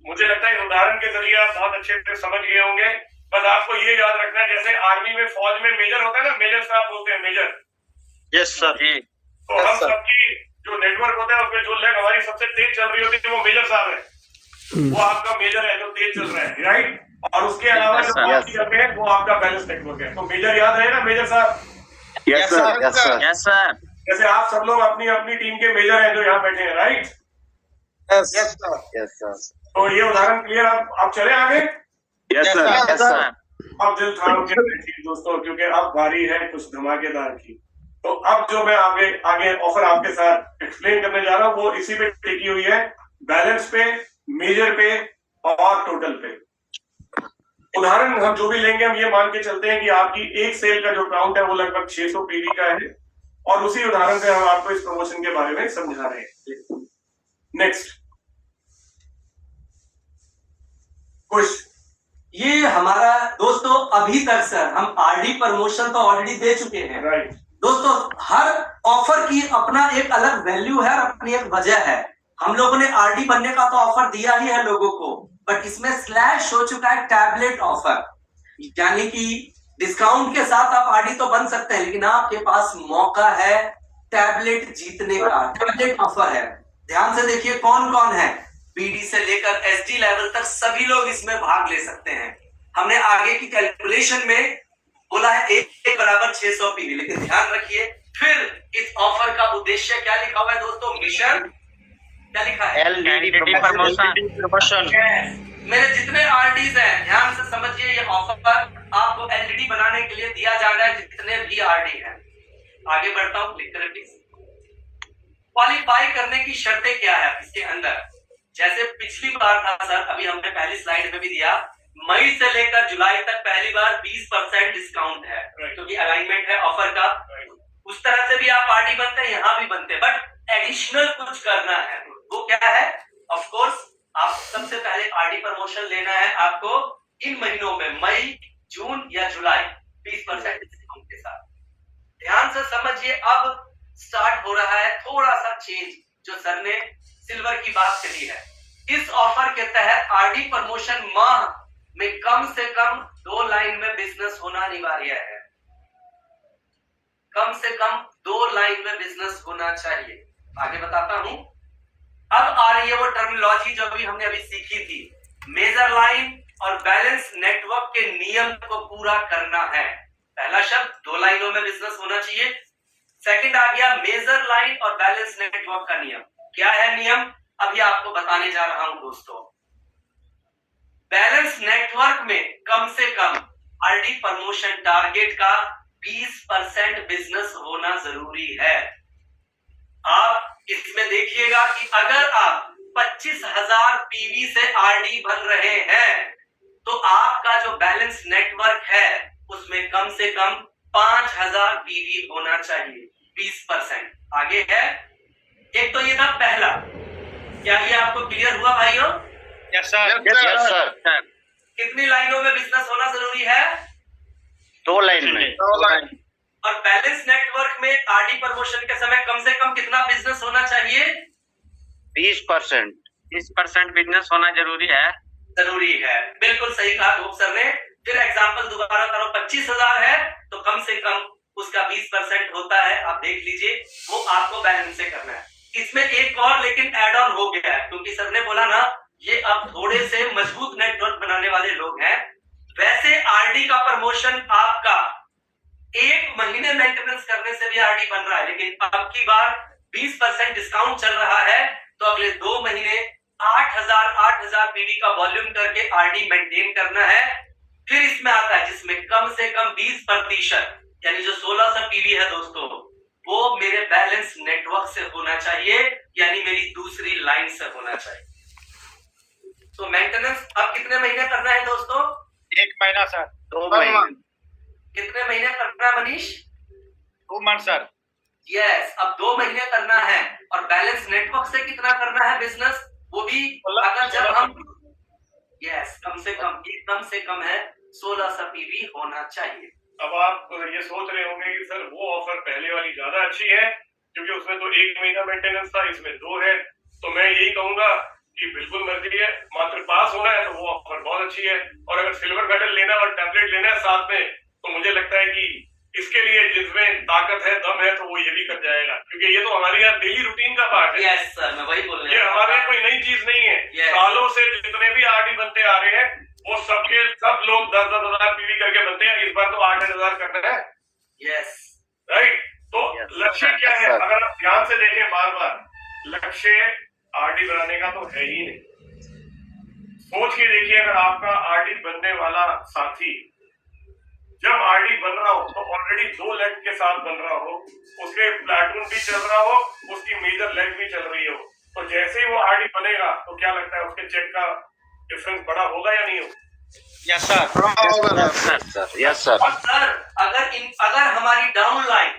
मुझे लगता है इस उदाहरण के जरिए आप बहुत अच्छे से समझ गए होंगे। बस आपको ये याद रखना है, जैसे आर्मी में फौज में मेजर होता है ना, मेजर साहब बोलते हैं मेजर। यस सर जी। तो हम सबकी जो नेटवर्क होता है उसमें जो लेग हमारी सबसे तेज चल रही होती है वो मेजर साहब है, वो आपका मेजर है जो तेज चल रहा है, राइट? और उसके अलावा जो बाकी चल रहे हैं वो आपका बैलेंस नेटवर्क है। तो मेजर याद रहेगा मेजर साहब? Yes sir. Yes sir. जैसे आप सब लोग अपनी अपनी टीम के मेजर हैं जो यहाँ बैठे हैं, राइट? Yes sir. तो ये उदाहरण क्लियर। आप चले आगे। Yes sir. अब दिल थाम के देखिए दोस्तों, क्योंकि अब बारी है कुछ धमाकेदार की। तो अब जो मैं आगे ऑफर आपके साथ एक्सप्लेन करने जा रहा हूँ वो इसी पे टिकी हुई है, बैलेंस पे, मेजर पे और टोटल पे। उदाहरण हम जो भी लेंगे हम ये मान के चलते हैं कि आपकी एक सेल का जो काउंट है वो लगभग 600 पीवी का है, और उसी उदाहरण पे हम आपको इस प्रमोशन के बारे में समझा रहे हैं। नेक्स्ट कुछ ये हमारा दोस्तों अभी तक सर हम आरडी प्रमोशन तो ऑलरेडी दे चुके हैं राइट। दोस्तों। हर ऑफर की अपना एक अलग वैल्यू है और अपनी एक वजह है। हम लोगों ने आरडी बनने का तो ऑफर दिया ही है लोगों को, बट इसमें स्लैश हो चुका है टैबलेट ऑफर, यानी कि डिस्काउंट के साथ आप आरडी तो बन सकते हैं, लेकिन आपके पास मौका है टैबलेट जीतने का। टैबलेट ऑफर है, ध्यान से देखिए कौन कौन है। बीडी से लेकर एसडी लेवल तक सभी लोग इसमें भाग ले सकते हैं। हमने आगे की कैलकुलेशन में बोला है एक बराबर 600 पीवी, लेकिन ध्यान रखिए फिर इस ऑफर का उद्देश्य क्या लिखा हुआ है दोस्तों? मिशन क्या लिखा है? LDD promotion. मेरे जितने आरडीज हैं ध्यान से समझिए, ये ऑफर आपको एलईडी बनाने के लिए दिया जा रहा है, जितने भी आरडी हैं। आगे बढ़ता हूं, क्लिक करें प्लीज। क्वालिफाई करने की शर्तें क्या है इसके अंदर? जैसे पिछली बार था सर, अभी हमने पहली स्लाइड में भी दिया, मई से लेकर जुलाई तक पहली बार 20% डिस्काउंट है, क्योंकि अलाइनमेंट है ऑफर का। उस तरह से भी आप आरडी बनते हैं, यहाँ भी बनते हैं, बट एडिशनल कुछ करना है। वो क्या है? ऑफ कोर्स आप सबसे पहले आरडी प्रमोशन लेना है आपको इन महीनों में, मई, जून या जुलाई, 20% डिस्काउंट के साथ। ध्यान से समझिए, अब स्टार्ट हो रहा है थोड़ा सा चेंज जो सर ने सिल्वर की बात करी है। इस ऑफर के तहत आरडी प्रमोशन माह में कम से कम 2 लाइन में बिजनेस होना अनिवार्य है। कम से कम 2 लाइन में बिजनेस होना चाहिए। आगे बताता हूं। अब आ रही है वो टर्मिनोलॉजी जो अभी हमने सीखी थी। मेजर लाइन और बैलेंस नेटवर्क के नियम को पूरा करना है। पहला शब्द 2 लाइनों में बिजनेस होना चाहिए। सेकंड आ गया मेजर लाइन और बैलेंस नेटवर्क का नियम। क्या है नियम? अभी आपको बताने जा रहा हूं दोस्तों। बैलेंस नेटवर्क में कम से कम आरडी प्रमोशन टारगेट का 20% बिजनेस होना जरूरी है। आप इसमें देखिएगा कि अगर आप 25,000 पीवी से आरडी बन रहे हैं तो आपका जो बैलेंस नेटवर्क है उसमें कम से कम 5,000 पीवी होना चाहिए, 20%। आगे है, एक तो ये था पहला। क्या ये आपको क्लियर हुआ भाइयों? Yes sir. Yes sir. कितनी लाइनों में बिजनेस होना जरूरी है? 2 लाइन में। और बैलेंस नेटवर्क में आरडी प्रमोशन के समय कम से कम कितना बिजनेस होना चाहिए? 20%। 20% बिजनेस होना जरूरी है। जरूरी है, बिल्कुल सही कहा गोप सर ने। फिर एग्जांपल दोबारा करो, 25,000 है तो कम से कम उसका 20% होता है। आप देख लीजिए, वो आपको बैलेंस से करना है। इसमें एक और लेकिन एड ऑन हो गया है, क्योंकि सर ने बोला ना ये अब थोड़े से मजबूत नेटवर्क बनाने वाले लोग हैं। वैसे आरडी का प्रमोशन आपका 1 महीने मेंटेनेंस करने से भी आरडी बन रहा है, लेकिन अब की बार 20% डिस्काउंट चल रहा है तो अगले 2 महीने 8,000 पीवी का वॉल्यूम करके आरडी मेंटेन करना है। फिर इसमें आता है जिसमें कम से कम 20% यानी जो 1,600 पीवी है दोस्तों, वो मेरे बैलेंस नेटवर्क से होना चाहिए, यानी मेरी दूसरी लाइन से होना चाहिए। तो मेंटेनेंस अब कितने महीने करना है दोस्तों? 1 महीना सर। 2 महीने। कितने महीने करना है मनीष? 2 month sir. यस, अब 2 महीने करना है। और बैलेंस नेटवर्क से कितना करना है बिजनेस? वो भी अगर जब हम कम से कम है 1,600 पीवी होना चाहिए। अब आप ये सोच रहे होंगे कि सर वो ऑफर पहले वाली ज्यादा अच्छी है, क्योंकि उसमें तो 1 महीना मेंटेनेंस था, इसमें 2 है। तो मैं यही कहूंगा कि बिल्कुल मर्जी है, मात्र पास होना है तो वो ऑफर बहुत अच्छी है। और अगर सिल्वर मेडल लेना और टैबलेट लेना है साथ में, तो मुझे लगता है कि इसके लिए जिसमें ताकत है, दम है, तो वो ये भी कर जाएगा, क्योंकि ये तो हमारी यार डेली रूटीन का पार्ट है। यस सर, मैं वही बोल रहा हूं। ये हमारे लिए कोई नई चीज नहीं है। Yes. सालों से जितने भी आरडी बनते आ रहे हैं वो सब लोग 10-10 हजार पीवी करके बनते हैं। इस बार तो 8-8 हजार करना है। Yes, right. तो Yes, लक्ष्य sir. क्या है? Yes, sir. अगर आप ध्यान से देखें बार बार, लक्ष्य आरडी बनाने का तो है ही नहीं। सोच के देखिए, अगर आपका आरडी बनने वाला साथी जब आरडी बन रहा हो तो ऑलरेडी 2 लेग के साथ बन रहा हो, उसके प्लाटून भी चल रहा हो, उसकी मेजर लेग भी चल रही हो, तो जैसे ही वो आरडी बनेगा तो क्या लगता है उसके चेक का डिफरेंस बड़ा होगा या नहीं होगा? Yes sir. Yes sir. और सर अगर हमारी down line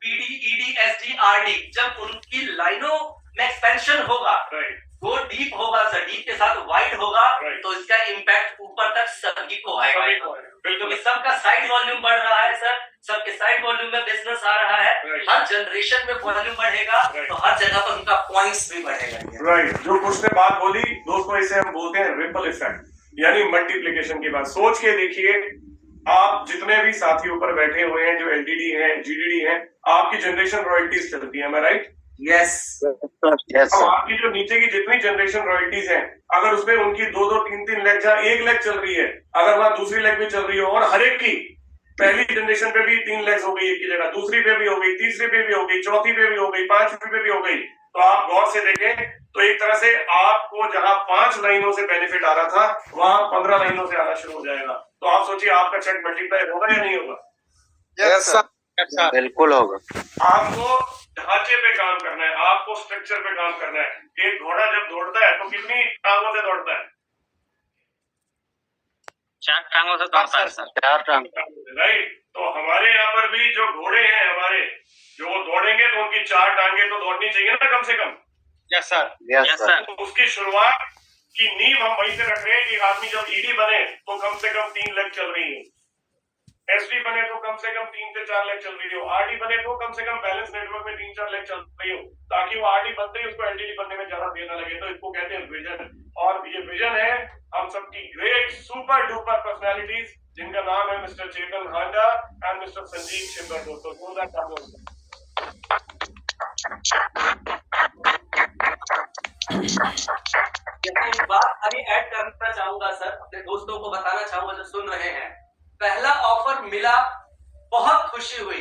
PD, ED, SD, RD जब उनकी लाइनों में एक्सपेंशन होगा राइट। वो डीप होगा सर, डीप के साथ वाइड होगा Right. तो इसका इम्पैक्ट ऊपर तक सभी को आएगा। सभी को है, बिल्कुल। क्योंकि सबका साइड वॉल्यूम बढ़ रहा है सर, सबके साइड वॉल्यूम में बिजनेस आ रहा है, Right. हर जनरेशन में वॉल्यूम बढ़ेगा Right. तो हर जगह पर उनका पॉइंट्स भी बढ़ेगा। राइट, जो कुछ ने बात बोली दोस्तों, इसे हम बोलते हैं रिपल इफेक्ट, यानी मल्टीप्लिकेशन की बात। सोच के देखिए, आप जितने भी साथी ऊपर बैठे हुए हैं जो एलटीडी हैं, जीडीडी हैं, आपकी जनरेशन रॉयल्टीज चलती है, मैं राइट? यस Yes, अब sir. आपकी जो नीचे की जितनी जनरेशन रॉयल्टीज हैं, अगर उसमें उनकी 2-3 लेग, जहाँ 1 लेग चल रही है, अगर वहां दूसरी लेग भी चल रही हो, और हर एक की पहली जनरेशन पे भी 3 लेग्स हो गई एक की जगह, दूसरी पे भी हो गई, तीसरी पे भी हो गई, चौथी पे भी हो गई, 5वीं पे भी हो गई, तो आप गौर से देखें तो एक तरह से आपको जहां 5 लाइनों से बेनिफिट आ रहा था, वहां 15 लाइनों से आना शुरू हो जाएगा। तो आप सोचिए आपका चेक मल्टीप्लाई होगा या नहीं होगा? Yes sir, yes sir. बिल्कुल होगा। आपको ढांचे पे काम करना है, आपको स्ट्रक्चर पे काम करना है। एक घोड़ा जब दौड़ता है तो कितनी टांगों से दौड़ता है? 4 टांगों से दौड़ता है सर। 4 टांग। राइट, तो हमारे यहाँ पर भी जो घोड़े हैं हमारे, जो वो दौड़ेंगे तो उनकी 4 टांगे तो दौड़नी चाहिए ना कम से कम। Yes sir, Yes, yes sir. Sir. तो उसकी शुरुआत की नींव हम वहीं से रख रहे हैं कि आदमी जब ईडी बने तो कम से कम 3 लेग चल रही है, एसडी बने तो कम से कम 3 से 4 लेग चल रही हो, आरडी बने तो कम से कम बैलेंस नेटवर्क में 3-4 लेग चल रही हो, ताकि वो आरडी बनते ही उसको एलटीडी बनने में ज्यादा देर न लगे। तो इसको कहते हैं विजन, और ये विजन है हम सबकी ग्रेट सुपर डुपर पर्सनालिटीज, जिनका नाम है mister Chetan Handa and mister Sanjeev Chhibber. दोस्तों जोरदार तालियां। एक बात खाली ऐड करना चाहूंगा सर, अपने दोस्तों को बताना चाहूंगा जो सुन रहे हैं। पहला ऑफर मिला, बहुत खुशी हुई,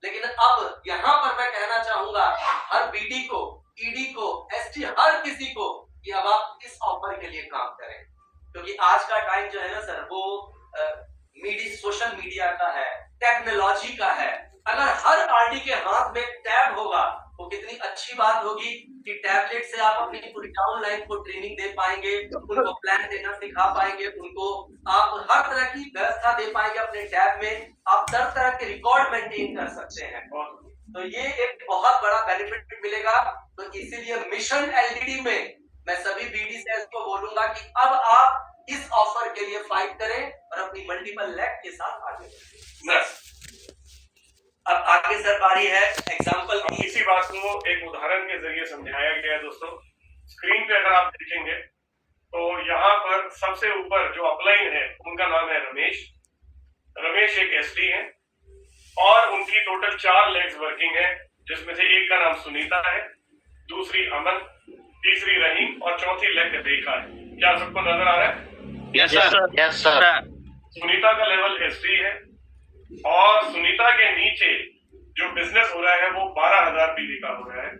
लेकिन अब यहाँ पर मैं कहना चाहूंगा हर बीडी को, ईडी को, एसटी, हर किसी को कि अब आप इस ऑफर के लिए काम करें, क्योंकि आज का टाइम जो है ना सर, वो मीडिया, सोशल मीडिया का है, टेक्नोलॉजी का है। अगर हर आरडी के हाथ में टैब होगा वो कितनी अच्छी बात होगी कि टैबलेट से आप अपनी पूरी डाउनलाइन को ट्रेनिंग दे पाएंगे, उनको प्लान देना सिखा पाएंगे, उनको आप हर तरह की व्यवस्था दे पाएंगे अपने टैब में, आप तरह तरह के रिकॉर्ड मेंटेन कर सकते हैं। तो ये एक बहुत बड़ा बेनिफिट मिलेगा। तो इसीलिए मिशन एलईडी में मैं सभी बीडी सेल्स को बोलूंगा कि अब आप इस ऑफर के लिए फाइट करें और अपनी मल्टीपल लेग के साथ आगे बढ़ें। अब आगे सर बारी है एग्जांपल अब की। इसी बात को एक उदाहरण के जरिए समझाया गया है दोस्तों। स्क्रीन पे अगर आप देखेंगे तो यहाँ पर सबसे ऊपर जो अपलाइन है उनका नाम है रमेश। रमेश एक एसडी है और उनकी टोटल 4 लेग्स वर्किंग है, जिसमें से एक का नाम सुनीता है, दूसरी अमन, तीसरी रहीम और चौथी लेग रेखा है। क्या सबको नजर आ रहा है? Yes sir. Yes, sir. Sunita का लेवल एसडी है और सुनीता के नीचे जो बिजनेस हो रहा है वो 12,000 पीवी का हो रहा है।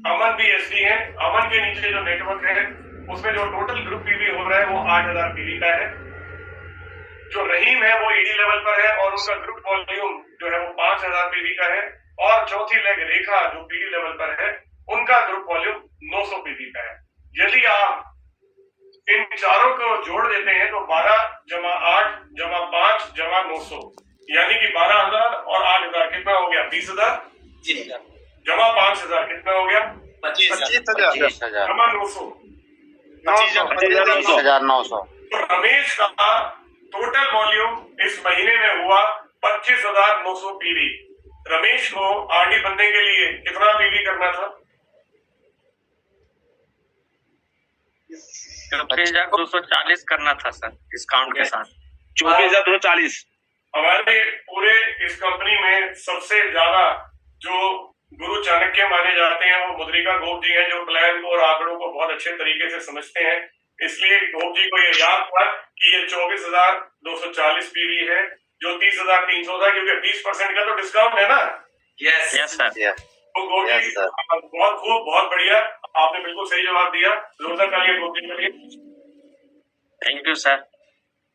अमन भी एसडी है, अमन के नीचे जो नेटवर्क है उसमें जो टोटल ग्रुप पीवी हो रहा है वो 8,000 पीवी का है। जो रहीम है वो ईडी लेवल पर है और उनका ग्रुप वॉल्यूम जो है वो 5,000 पीवी का है। और चौथी लेग रेखा जो पीडी लेवल पर है उनका ग्रुप वॉल्यूम 900 पीवी का है। यदि आप इन चारों को जोड़ देते हैं तो 12 + 8 + 5 + 900 यानी कि 12,000 और 8,000 कितना हो गया? 20,000 जमा 5,000 कितना हो गया? 25,000। 25,000। जमा 900। 25,900। तो रमेश का टोटल वॉल्यूम इस महीने में हुआ 25,900 पीवी। रमेश को आरडी बनने के लिए कितना पीवी करना था? 24,240 करना था सर, डिस्काउंट के साथ। 24,240। हमारे पूरे इस कंपनी में सबसे ज्यादा जो गुरु चाणक्य माने जाते हैं वो मुद्रिका गोप जी हैं, जो प्लान को और आंकड़ों को बहुत अच्छे तरीके से समझते हैं। इसलिए गोप जी को ये याद था कि ये 24,240 पीवी है, जो 30,300 था, क्योंकि 20% का तो डिस्काउंट है ना। Yes yes sir. Yes. तो गोप Yes, जी sir. बहुत खूब, बहुत बढ़िया, आपने बिल्कुल सही जवाब दिया। जोरदार तालियां गोप जी के लिए। Thank you sir.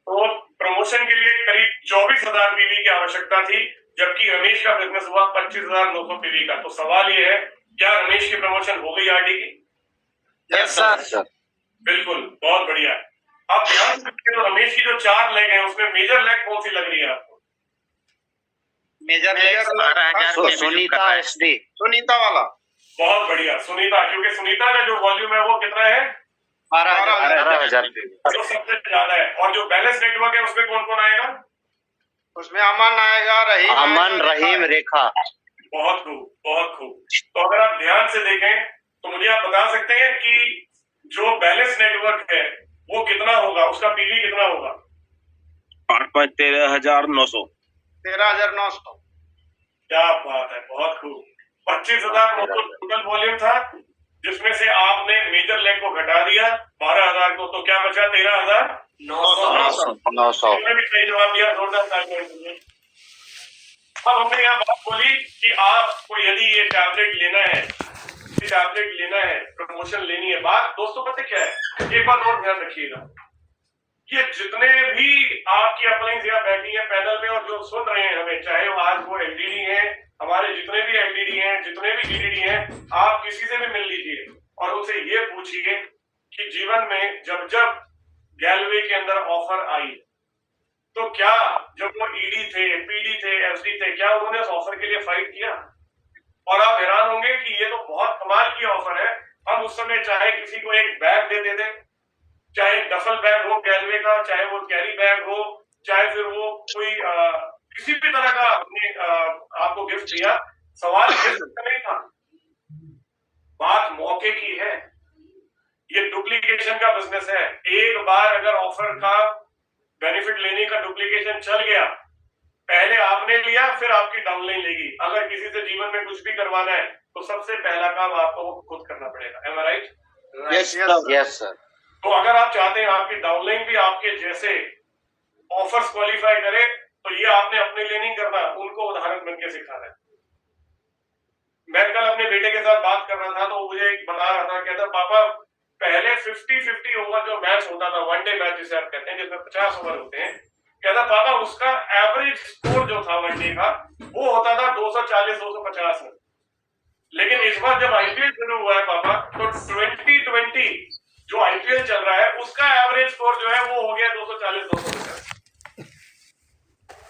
तो प्रमोशन के लिए करीब 24,000 पीवी की आवश्यकता थी, जबकि रमेश का बिजनेस हुआ 25,900 पीवी का। तो सवाल ये है, क्या रमेश की प्रमोशन हो गई आरडी की? Yes sir. Sir. बिल्कुल, बहुत बढ़िया। अब ध्यान से देखिए तो रमेश की जो 4 लेग है उसमें मेजर लेग कौन सी लग रही है आपको? मेजर 12,000 So, में भी सुनीता कर रहा है। SD. सुनीता वाला। बहुत बढ़िया सुनीता, क्योंकि सुनीता का जो वॉल्यूम है वो कितना है? 12,000 तो सबसे ज्यादा है। और जो बैलेंस नेटवर्क है उसमें कौन कौन आएगा? उसमें अमन आएगा, रहीम अमन, रहीम, रेखा। बहुत खूब, बहुत खूब। तो अगर आप ध्यान से देखें तो मुझे आप बता सकते हैं कि जो बैलेंस नेटवर्क है वो कितना होगा, उसका पीवी कितना होगा? 13,900। 13,900। क्या बात है, बहुत खूब। 25,900 टोटल वॉल्यूम था, जिसमें से आपने मेजर लेग को घटा दिया 12,000 को, तो क्या बचा? 13,900। इसमें भी सही जवाब दिया, जोरदार तालियां दीजिए। अब हमने यहाँ बात बोली कि आपको यदि ये टैबलेट लेना है, टैबलेट लेना है, प्रमोशन लेनी है, बात दोस्तों पता क्या है, एक बात और ध्यान रखिएगा, ये जितने भी आपकी अपलाइंस यहाँ बैठी हैं पैनल में और जो सुन रहे हैं हमें, चाहे वो आज वो एलडीडी हैं, हमारे जितने भी एलडीडी हैं, जितने भी डीडीडी हैं, आप किसी से भी मिल लीजिए और उनसे ये पूछिए कि जीवन में जब जब गैलवे के अंदर ऑफर आई तो क्या जब वो ईडी थे, पीडी थे, एसडी थे, क्या उन्होंने उस ऑफर के लिए फाइट किया? और आप हैरान होंगे कि ये तो बहुत कमाल की ऑफर है। हम उस समय चाहे किसी को एक बैग दे देते, चाहे डफल बैग हो गैलवे का, चाहे वो कैरी बैग हो, चाहे फिर वो कोई किसी भी तरह का हमने आपको गिफ्ट दिया, सवाल गिफ्ट का नहीं था, बात मौके की है। ये डुप्लीकेशन का बिजनेस है। एक बार अगर ऑफर का बेनिफिट लेने का डुप्लीकेशन चल गया, पहले आपने लिया फिर आपकी डाउनलाइन लेगी। अगर किसी से जीवन में कुछ भी करवाना है तो सबसे पहला काम आपको वो खुद करना पड़ेगा। M I right? Yes sir. तो अगर आप चाहते हैं आपकी डाउनलाइन भी आपके जैसे ऑफर्स क्वालिफाई करे, तो ये आपने अपने लिए नहीं करना, उनको उदाहरण बन के सिखाना है। मैं कल अपने बेटे के साथ बात कर रहा था तो मुझे बता रहा था, कहता पापा पहले 50-50 ओवर जो मैच होता था, वनडे मैच जिसे आप कहते हैं, जिसमें 50 ओवर होते हैं, कहता पापा उसका एवरेज स्कोर जो था वनडे का वो होता था 240-250 में। लेकिन इस बार जब आईपीएल शुरू हुआ है पापा, तो 2020 जो आईपीएल चल रहा है उसका एवरेज स्कोर जो है वो हो गया 240-250।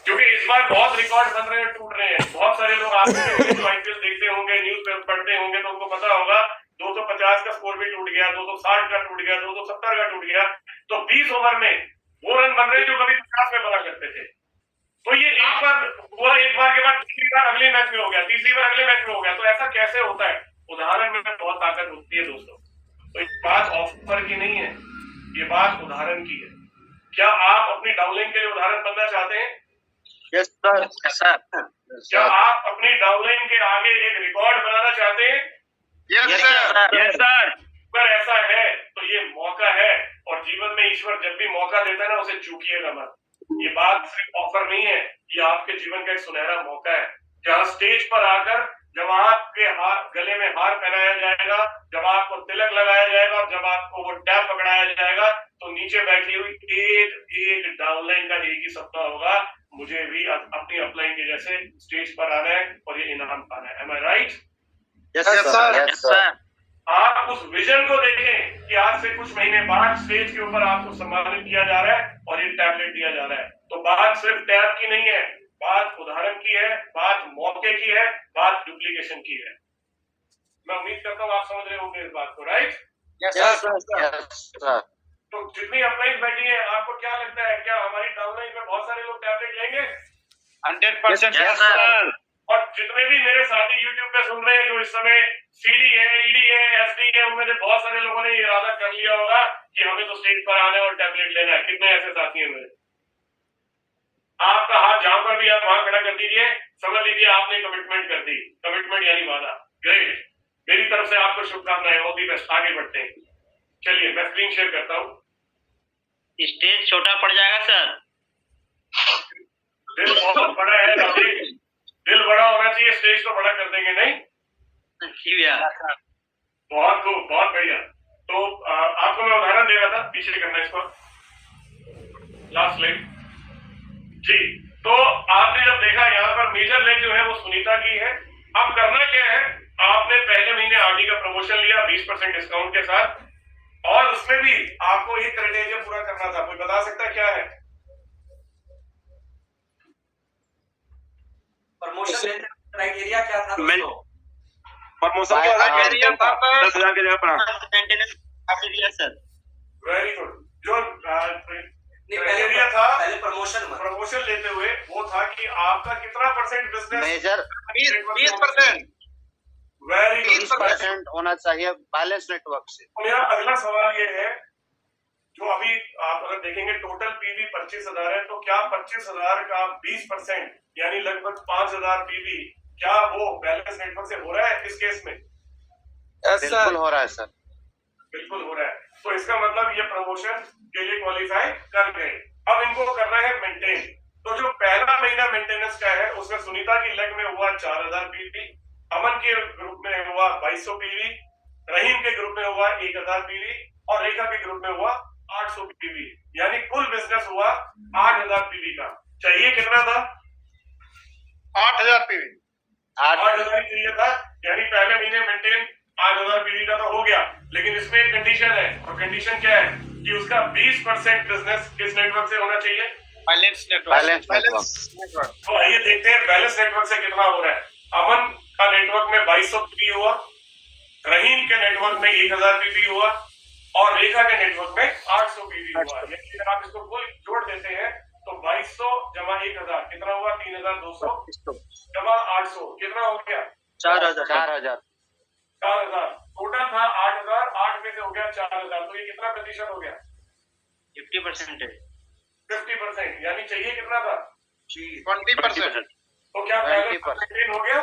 क्योंकि इस बार बहुत रिकॉर्ड बन रहे हैं, टूट रहे हैं। बहुत सारे लोग आपके जो आईपीएल देखते होंगे, न्यूज पेपर पढ़ते होंगे, तो उनको पता होगा 250 का स्कोर भी टूट गया, 260 का टूट गया, 270 का टूट गया। तो 20 ओवर में वो रन बन रहे जो कभी 50 में बना करते थे। तो ये एक बार हुआ, एक बार के बाद दूसरी बार अगले मैच में हो गया, तीसरी बार अगले मैच में हो गया। तो ऐसा कैसे होता है? उदाहरण में बहुत ताकत होती है दोस्तों। तो ये बात ऑफर की नहीं है, ये बात उदाहरण की है। क्या आप अपनी डाउनलाइन के लिए उदाहरण बनना चाहते हैं? Yes sir. सर क्या आप अपनी डाउनलाइन के आगे एक रिकॉर्ड बनाना चाहते हैं? Yes sir. Yes sir. अगर ऐसा है तो ये मौका है, और जीवन में ईश्वर जब भी मौका देता है ना, उसे चूकिएगा मत। ये बात सिर्फ ऑफर नहीं है, ये आपके जीवन का एक सुनहरा मौका है, जहाँ स्टेज पर आकर जब आपके गले में हार पहनाया जाएगा, जब आपको तिलक लगाया जाएगा, जब आपको वो टैब पकड़ाया जाएगा, तो नीचे बैठी हुई एक डाउनलाइन का एक ही सपना होगा, मुझे भी अपनी अपलाइन के जैसे स्टेज पर आना है और ये इनाम पाना है। Am I right? Yes sir. Yes sir. आप उस विजन को देखें कि आज से कुछ महीने बाद स्टेज के ऊपर आपको सम्मानित किया जा रहा है और ये टैबलेट दिया जा रहा है। तो बात सिर्फ टैब की नहीं है, बात उदाहरण की है, बात मौके की है, बात डुप्लीकेशन की है। मैं उम्मीद करता हूँ आप समझ रहे होंगे इस बात को, राइट? Yes sir. तो जितनी अपलाइन बैठी है, आपको क्या लगता है, क्या हमारी डाउनलाइन में बहुत सारे लोग टैबलेट लेंगे? 100% यस सर। और जितने भी मेरे साथी यूट्यूब पे सुन रहे हैं जो इस समय सीडी है, ईडी है, एसडी है, उनमें से बहुत सारे लोगों ने इरादा कर लिया होगा कि हमें तो स्टेज पर आना है और टैबलेट लेना है। कितने ऐसे साथी हैं मेरे? आपका हाथ जहां पर भी आप वहां खड़ा कर दीजिए, समझ लीजिए आपने कमिटमेंट कर दी। कमिटमेंट यानी वादा। ग्रेट, मेरी तरफ से आपको शुभकामनाएं, ऑल दी बेस्ट। आगे बढ़ते हैं, चलिए मैं स्क्रीन शेयर करता हूँ। स्टेज छोटा पड़ जाएगा सर। दिल बहुत बड़ा है राजेश, दिल बड़ा होना चाहिए, स्टेज को बड़ा कर देंगे। नहीं, बहुत खूब, बहुत बढ़िया। तो आपको मैं उदाहरण दे रहा था, पीछे करना इसको, लास्ट स्लाइड जी। तो आपने जब देखा यहाँ पर मेजर लेग जो है वो सुनीता की है। अब करना क्या है, आपने पहले महीने आरडी का प्रमोशन लिया 20% डिस्काउंट के साथ, और उसमें भी आपको एक क्राइटेरिया पूरा करना था। कोई बता सकता है क्या है? प्रमोशन क्राइटेरिया क्या था दोस्तों? प्रमोशन के बाद मेंटेन था 10,000 की जगह पर मेंटेनेंस काफी दिया सर। Very good. जो नहीं, क्राइटेरिया था पहले प्रमोशन लेते हुए वो था कि आपका कितना percent business major 20%। Very good. 20% होना चाहिए बैलेंस नेटवर्क से। मेरा अगला सवाल ये है, जो अभी आप अगर देखेंगे टोटल पीवी 25,000 है, तो क्या 25,000 का 20% यानी लगभग 5,000 पीवी क्या वो बैलेंस नेटवर्क से हो रहा है इस केस में? बिल्कुल हो रहा है सर। बिल्कुल हो रहा है। तो इसका मतलब ये प्रमोशन के लिए क्वालिफाई कर गए। अब इनको करना है मेंटेन। तो जो पहला महीना मेंटेनेंस का है उसमें सुनीता की लेग में हुआ 4,000 पीवी, अमन के ग्रुप में हुआ 2,200 पीवी, रहीम के ग्रुप में हुआ 1,000 पीवी और रेखा के ग्रुप में हुआ 800 पीवी, यानी कुल बिजनेस हुआ 8,000 पीवी का। चाहिए कितना था? 8,000 पीवी। 8,000 चाहिए था, यानी पहले महीने मेंटेन 8,000 पीवी का तो हो गया, लेकिन इसमें एक कंडीशन है, और कंडीशन क्या है कि उसका 20% बिजनेस किस नेटवर्क से होना चाहिए? Balance network. Balance network. तो आइए देखते हैं बैलेंस नेटवर्क से कितना हो रहा है। अमन का नेटवर्क में 2,200 पीवी हुआ, रहीम के नेटवर्क में 1,000 पीवी हुआ और रेखा के नेटवर्क में 800 पीवी हुआ। यानी अगर आप इसको कुल जोड़ देते हैं तो 2,200 जमा 1,000 कितना हुआ? 3,200 जमा 800 कितना हो गया? 4,000। 4,000। टोटल था 8,000, 8 में से हो गया 4,000, तो ये कितना प्रतिशत हो गया? 50% है। 50%, यानी चाहिए कितना था? 20%। तो क्या बैलेंस 20%। मेंटेन हो गया?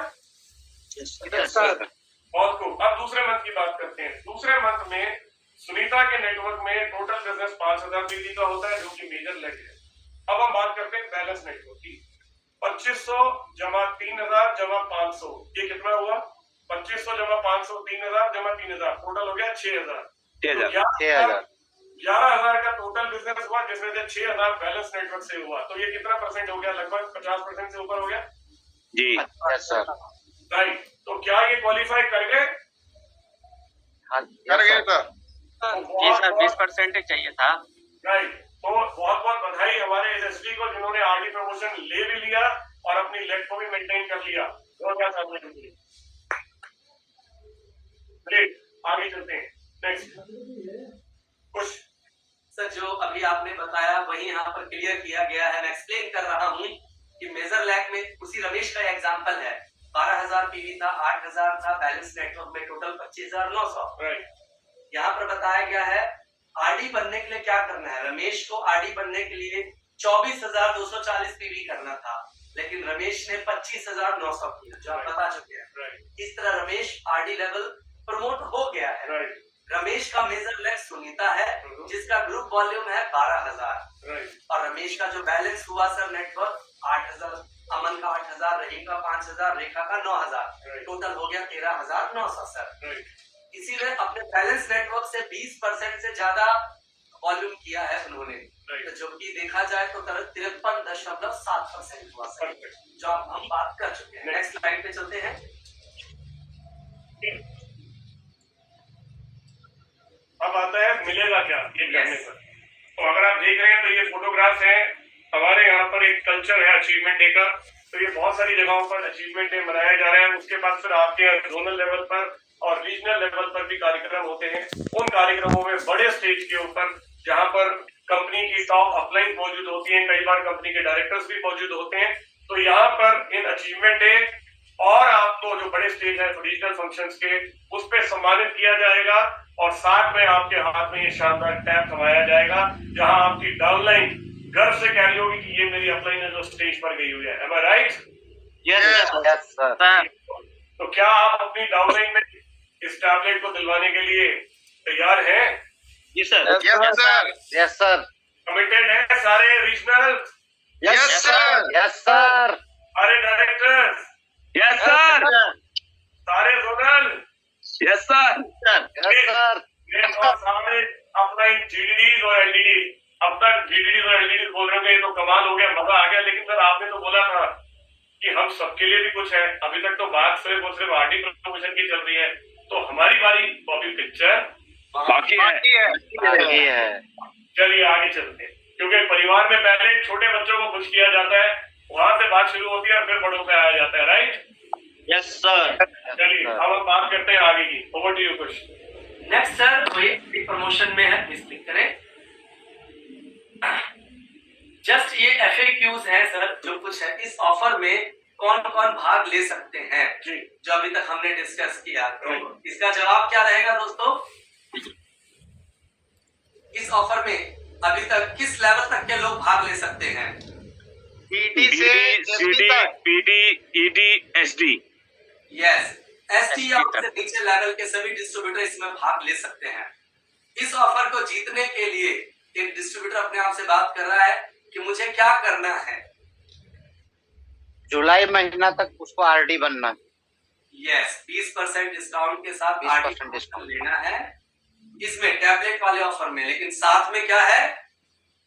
Yes sir. बहुत खूब। अब दूसरे मंथ की बात करते हैं। दूसरे मंथ में सुनीता के नेटवर्क में टोटल बिजनेस 5,000 पीवी का होता है, जो कि मेजर लेग है। अब हम बात करते हैं बैलेंस नेटवर्क की। 2,500 जमा 3,000 जमा 500, ये कितना हुआ? 2,500 जमा 500, 3,000 जमा 3,000, टोटल हो गया 6,000। 6,000। 11,000 का टोटल बिजनेस हुआ, जिसमें से 6,000 बैलेंस नेटवर्क से हुआ। तो ये कितना परसेंट हो गया? लगभग 50% से ऊपर हो गया। जी यस सर। राइट। तो क्या ये क्वालिफाई कर गए? हाँ कर गए सर। जी सर, 20% चाहिए था। राइट। तो बहुत बहुत बधाई हमारे एसएसडी को, जिन्होंने आरडी प्रमोशन ले भी लिया और अपनी लेग को भी मेंटेन कर लिया। और क्या सामने चलिए, आगे चलते हैं। नेक्स्ट कुछ सर जो अभी आपने बताया वही यहाँ पर क्लियर किया गया है। मैं एक्सप्लेन कर रहा हूँ कि मेजर लैग में उसी रमेश का एग्जांपल है। 12,000 पीवी था, 8,000 था, बैलेंस नेटवर्क में टोटल 25,900। राइट। यहाँ पर बताया गया है आरडी बनने के लिए क्या करना है। रमेश को आरडी बनने के लिए 24,240 पीवी करना था, लेकिन रमेश ने 25,900 किया, जो आप बता चुके हैं। राइट। इस तरह रमेश आरडी लेवल प्रमोट हो गया है। राइट। रमेश का मेजर लेग सुनीता है, जिसका ग्रुप वॉल्यूम है 12,000, राइट। और रमेश का जो बैलेंस हुआ सर नेटवर्क 8,000, अमन का 8,000, रहीम का 5,000, रेखा का 9,000, टोटल हो गया 13,900 सर। राइट। इसी ने अपने बैलेंस नेटवर्क से 20% से ज्यादा वॉल्यूम किया है उन्होंने। तो जो कि देखा जाए तो 53.7% हुआ सर, जो हम बात कर चुके हैं। नेक्स्ट स्लाइड पे चलते हैं। अब आता है मिलेगा क्या ये करने पर। तो अगर आप देख रहे हैं तो ये फोटोग्राफ्स हैं। हमारे यहाँ पर एक कल्चर है अचीवमेंट डे का, तो ये बहुत सारी जगहों पर अचीवमेंट डे मनाया जा रहा है। उसके बाद फिर आपके जोनल लेवल पर और रीजनल लेवल पर भी कार्यक्रम होते हैं। उन कार्यक्रमों में बड़े स्टेज के ऊपर, जहाँ पर कंपनी की टॉप अपलाइन मौजूद होती है, कई बार कंपनी के डायरेक्टर्स भी मौजूद होते हैं। तो यहाँ पर इन अचीवमेंट डे और आपको जो बड़े स्टेज है रीजनल फंक्शंस के, उस पर सम्मानित किया जाएगा और साथ में आपके हाथ में ये शानदार टैब थमाया जाएगा, जहां आपकी डाउनलाइन गर्व से कह रही होगी कि ये मेरी अपलाइन है जो स्टेज पर गई हुई है। Am I right? Yes sir. तो क्या आप अपनी डाउनलाइन में इस टैबलेट को दिलवाने के लिए तैयार हैं? जी सर। Yes sir. कमिटेड है सारे regional? Yes sir. Yes sir. सारे डायरेक्टर्स? Yes sir. सारे zonal? Yes sir. Yes sir. और सारे अपलाइन जीडीडीज और एलडीडी। अब तक जीडीडीज और एलडीडी बोल रहे थे, ये तो कमाल हो गया, मजा आ गया। लेकिन सर आपने तो बोला था कि हम सबके लिए भी कुछ है। अभी तक तो बात सिर्फ आरडी प्रमोशन की चल रही है, तो हमारी बारी तो अभी पिक्चर बाकी है। चलिए आगे चलते हैं, क्योंकि परिवार में पहले छोटे बच्चों को खुश किया जाता है, वहां से बात शुरू होती है और फिर बड़ों पे आया जाता है। राइट। Yes sir. चलिए अब हम बात करते हैं आगे की। Over to you Kush. Next sir कोई प्रमोशन में है, प्लीज क्लिक करें। जस्ट ये FAQs है सर, जो कुछ है इस ऑफर में कौन कौन भाग ले सकते हैं जी। जो अभी तक हमने डिस्कस किया। तो इसका जवाब क्या रहेगा दोस्तों? इस ऑफर में अभी तक किस लेवल तक के लोग भाग ले सकते हैं? पीडी से CD, PD, ED, SD। Yes, ST या उससे नीचे लेवल के सभी डिस्ट्रीब्यूटर इसमें भाग ले सकते हैं। इस ऑफर को जीतने के लिए एक डिस्ट्रीब्यूटर अपने आप से बात कर रहा है कि मुझे क्या करना है। जुलाई महीना तक उसको आरडी बनना है। यस, 20% डिस्काउंट के साथ 20% RD डिस्काउंट लेना है इसमें टैबलेट वाले ऑफर में। लेकिन साथ में क्या है,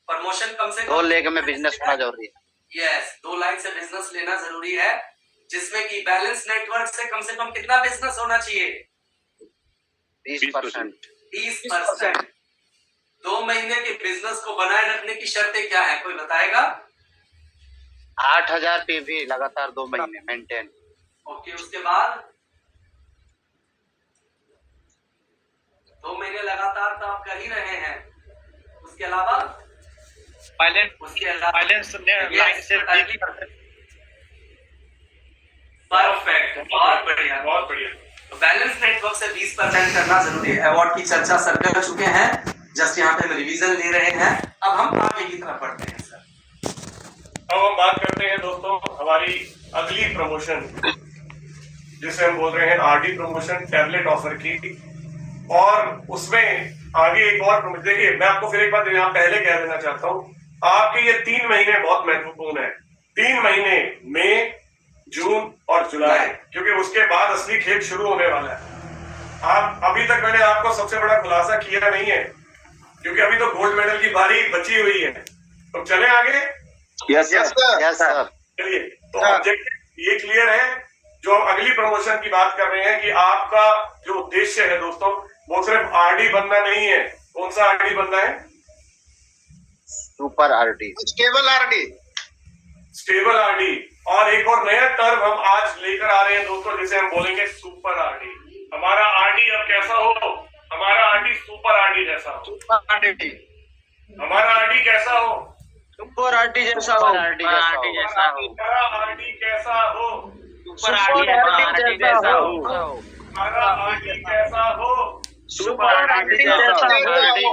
प्रमोशन कम से 2 लेग में बिजनेस होना जरूरी है। यस, 2 लाइन से बिजनेस लेना जरूरी है, जिसमें कि बैलेंस नेटवर्क से कम कितना बिजनेस होना चाहिए? 20%। 20%। 2 महीने के बिजनेस को बनाए रखने की शर्तें क्या है, कोई बताएगा? 8000 PV लगातार 2 महीने मेंटेन। ओके, उसके बाद 2 महीने लगातार तो आप कर ही रहे हैं। उसके अलावा बैलेंस लाइन से परफेक्ट, बहुत बढ़िया। बहुत बढ़िया। तो बैलेंस नेटवर्क से 20% करना जरूरी है। अवार्ड की चर्चा सर कर चुके हैं, जस्ट यहाँ पे हम रिवीजन ले रहे हैं। अब हम आगे की तरफ बढ़ते हैं सर। अब हम बात करते हैं दोस्तों हमारी अगली प्रमोशन, जिसे हम बोल रहे हैं RD प्रमोशन टैबलेट ऑफर की। और उसमें आगे एक और प्रमोशन, देखिए मैं आपको फिर एक बात यहाँ पहले कह देना चाहता हूँ, आपके ये 3 महीने बहुत महत्वपूर्ण है। 3 महीने मई, जून और जुलाई, क्योंकि उसके बाद असली खेल शुरू होने वाला है। आप अभी तक मैंने आपको सबसे बड़ा खुलासा किया नहीं है, क्योंकि अभी तो गोल्ड मेडल की बारी बची हुई है। तो चले आगे। Yes sir. Yes sir. चलिए, तो ऑब्जेक्टिव ये क्लियर है। जो हम अगली प्रमोशन की बात कर रहे हैं कि आपका जो उद्देश्य है दोस्तों, वो सिर्फ RD बनना नहीं है। कौन सा RD बनना है? Super RD. Stable RD. Stable RD। और एक और नया टर्म हम आज लेकर आ रहे हैं दोस्तों, जिसे हम बोलेंगे सुपर RD। हमारा RD अब कैसा हो? हमारा RD सुपर RD जैसा हो। हमारा RD कैसा हो? सुपर आरडी जैसा हो। हमारा RD कैसा हो? सुपर आरडी जैसा हो। हमारा RD कैसा हो? सुपर आरडी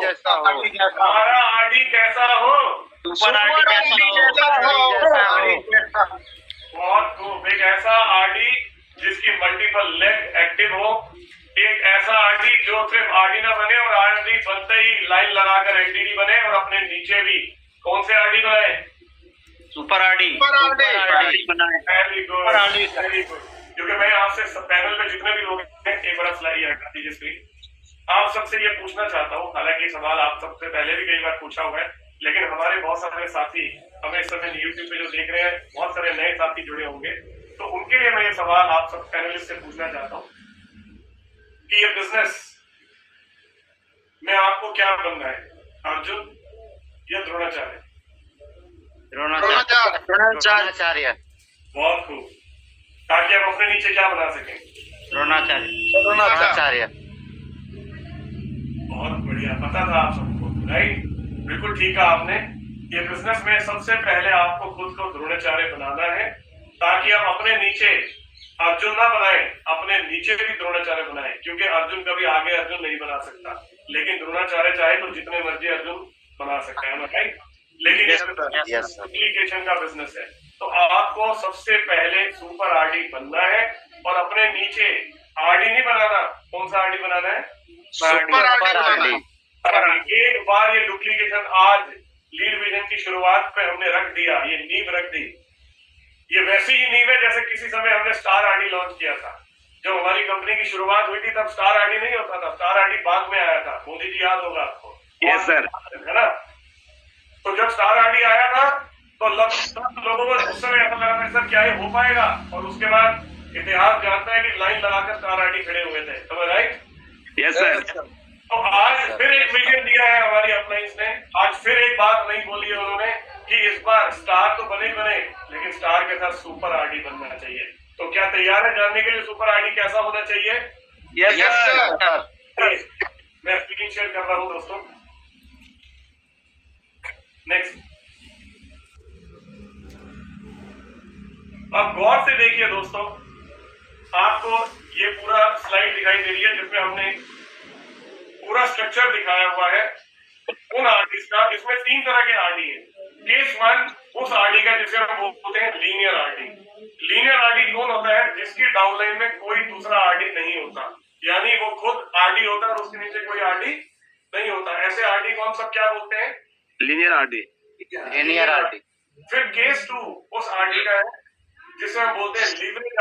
जैसा हो। हमारा RD कैसा हो? सुपर आरडी जैसा हो। बहुत खूब। एक ऐसा RD जिसकी मल्टीपल लेग एक्टिव हो, एक ऐसा RD जो सिर्फ RD ना बने और RD बनते ही लाइन लगाकर LTD बने और अपने नीचे भी कौन से RD बनाए? सुपर आरडी बनाए। Very good, very good. क्योंकि मैं आपसे पैनल में जितने भी लोग हैं, एक बार स्लाइड हटा दीजिए स्क्रीन। आप सबसे ये पूछना चाहता हूँ, हालांकि सवाल आप सबसे पहले भी कई बार पूछा हुआ है, लेकिन हमारे बहुत सारे साथी हमें इस समय यूट्यूब पे जो देख रहे हैं, बहुत सारे नए साथी जुड़े होंगे, तो उनके लिए मैं ये सवाल आप सब पैनलिस्ट से पूछना चाहता हूँ कि ये बिजनेस में आपको क्या बनना है, अर्जुन या द्रोणाचार्य? द्रोणाचार्य। बहुत खूब, ताकि आप अपने नीचे क्या बना सकें? द्रोणाचार्य। बहुत बढ़िया, पता था आप सबको, राइट? बिल्कुल ठीक है आपने। ये बिजनेस में सबसे पहले आपको खुद को द्रोणाचार्य बनाना है, ताकि आप अपने नीचे अर्जुन ना बनाए, अपने नीचे भी द्रोणाचार्य बनाए। क्योंकि अर्जुन कभी आगे अर्जुन नहीं बना सकता, लेकिन द्रोणाचार्य चाहे तो जितने मर्जी अर्जुन बना सकता है, राइट? लेकिन एप्लीकेशन का बिजनेस है, तो आपको सबसे पहले सुपर RD बनना है और अपने नीचे RD नहीं बनाना। कौन सा RD बनाना है? Super RD. एक बार ये डुप्लीकेशन आज लीड विजन की शुरुआत पे हमने रख दिया, ये नींव रख दी। ये वैसी ही नींव है जैसे किसी समय हमने स्टार RD लॉन्च किया था। जब हमारी कंपनी की शुरुआत हुई थी तब स्टार RD नहीं होता था, स्टार RD बाद में आया था। मोदी जी याद होगा आपको? Yes sir. है ना? तो जब स्टार RD आया था तो लोगों को उस समय ऐसा लगा था सर क्या ये हो पाएगा, और उसके बाद इतिहास जानता है कि लाइन लगाकर स्टार RD खड़े हुए थे, समझ राइट? Yes sir. तो आज फिर एक विजन दिया है हमारी अपलाइंस ने। आज फिर एक बात नहीं बोली है उन्होंने कि इस बार स्टार तो बने, लेकिन स्टार के साथ सुपर RD बनना चाहिए। तो क्या तैयार है जानने के लिए सुपर आरडी कैसा होना चाहिए? Yes sir. मैं स्क्रीन शेयर कर रहा हूं दोस्तों। नेक्स्ट, अब गौर से देखिए दोस्तों, आपको ये पूरा स्लाइड दिखाई दे रही है जिसमें हमने पूरा स्ट्रक्चर दिखाया हुआ है उन आरडीज का। इसमें 3 तरह के आरडी है। केस 1 उस आरडी का जिसे हम बोलते हैं लीनियर आरडी। लीनियर आरडी कौन होता है? जिसकी डाउनलाइन में कोई दूसरा आरडी नहीं होता, यानी वो खुद आरडी होता है और उसके नीचे कोई आरडी नहीं होता। ऐसे आरडी को हम सब क्या बोलते हैं? Linear RD. Linear RD. फिर केस 2 उस आरडी का है जिसे हम बोलते हैं लीवरेज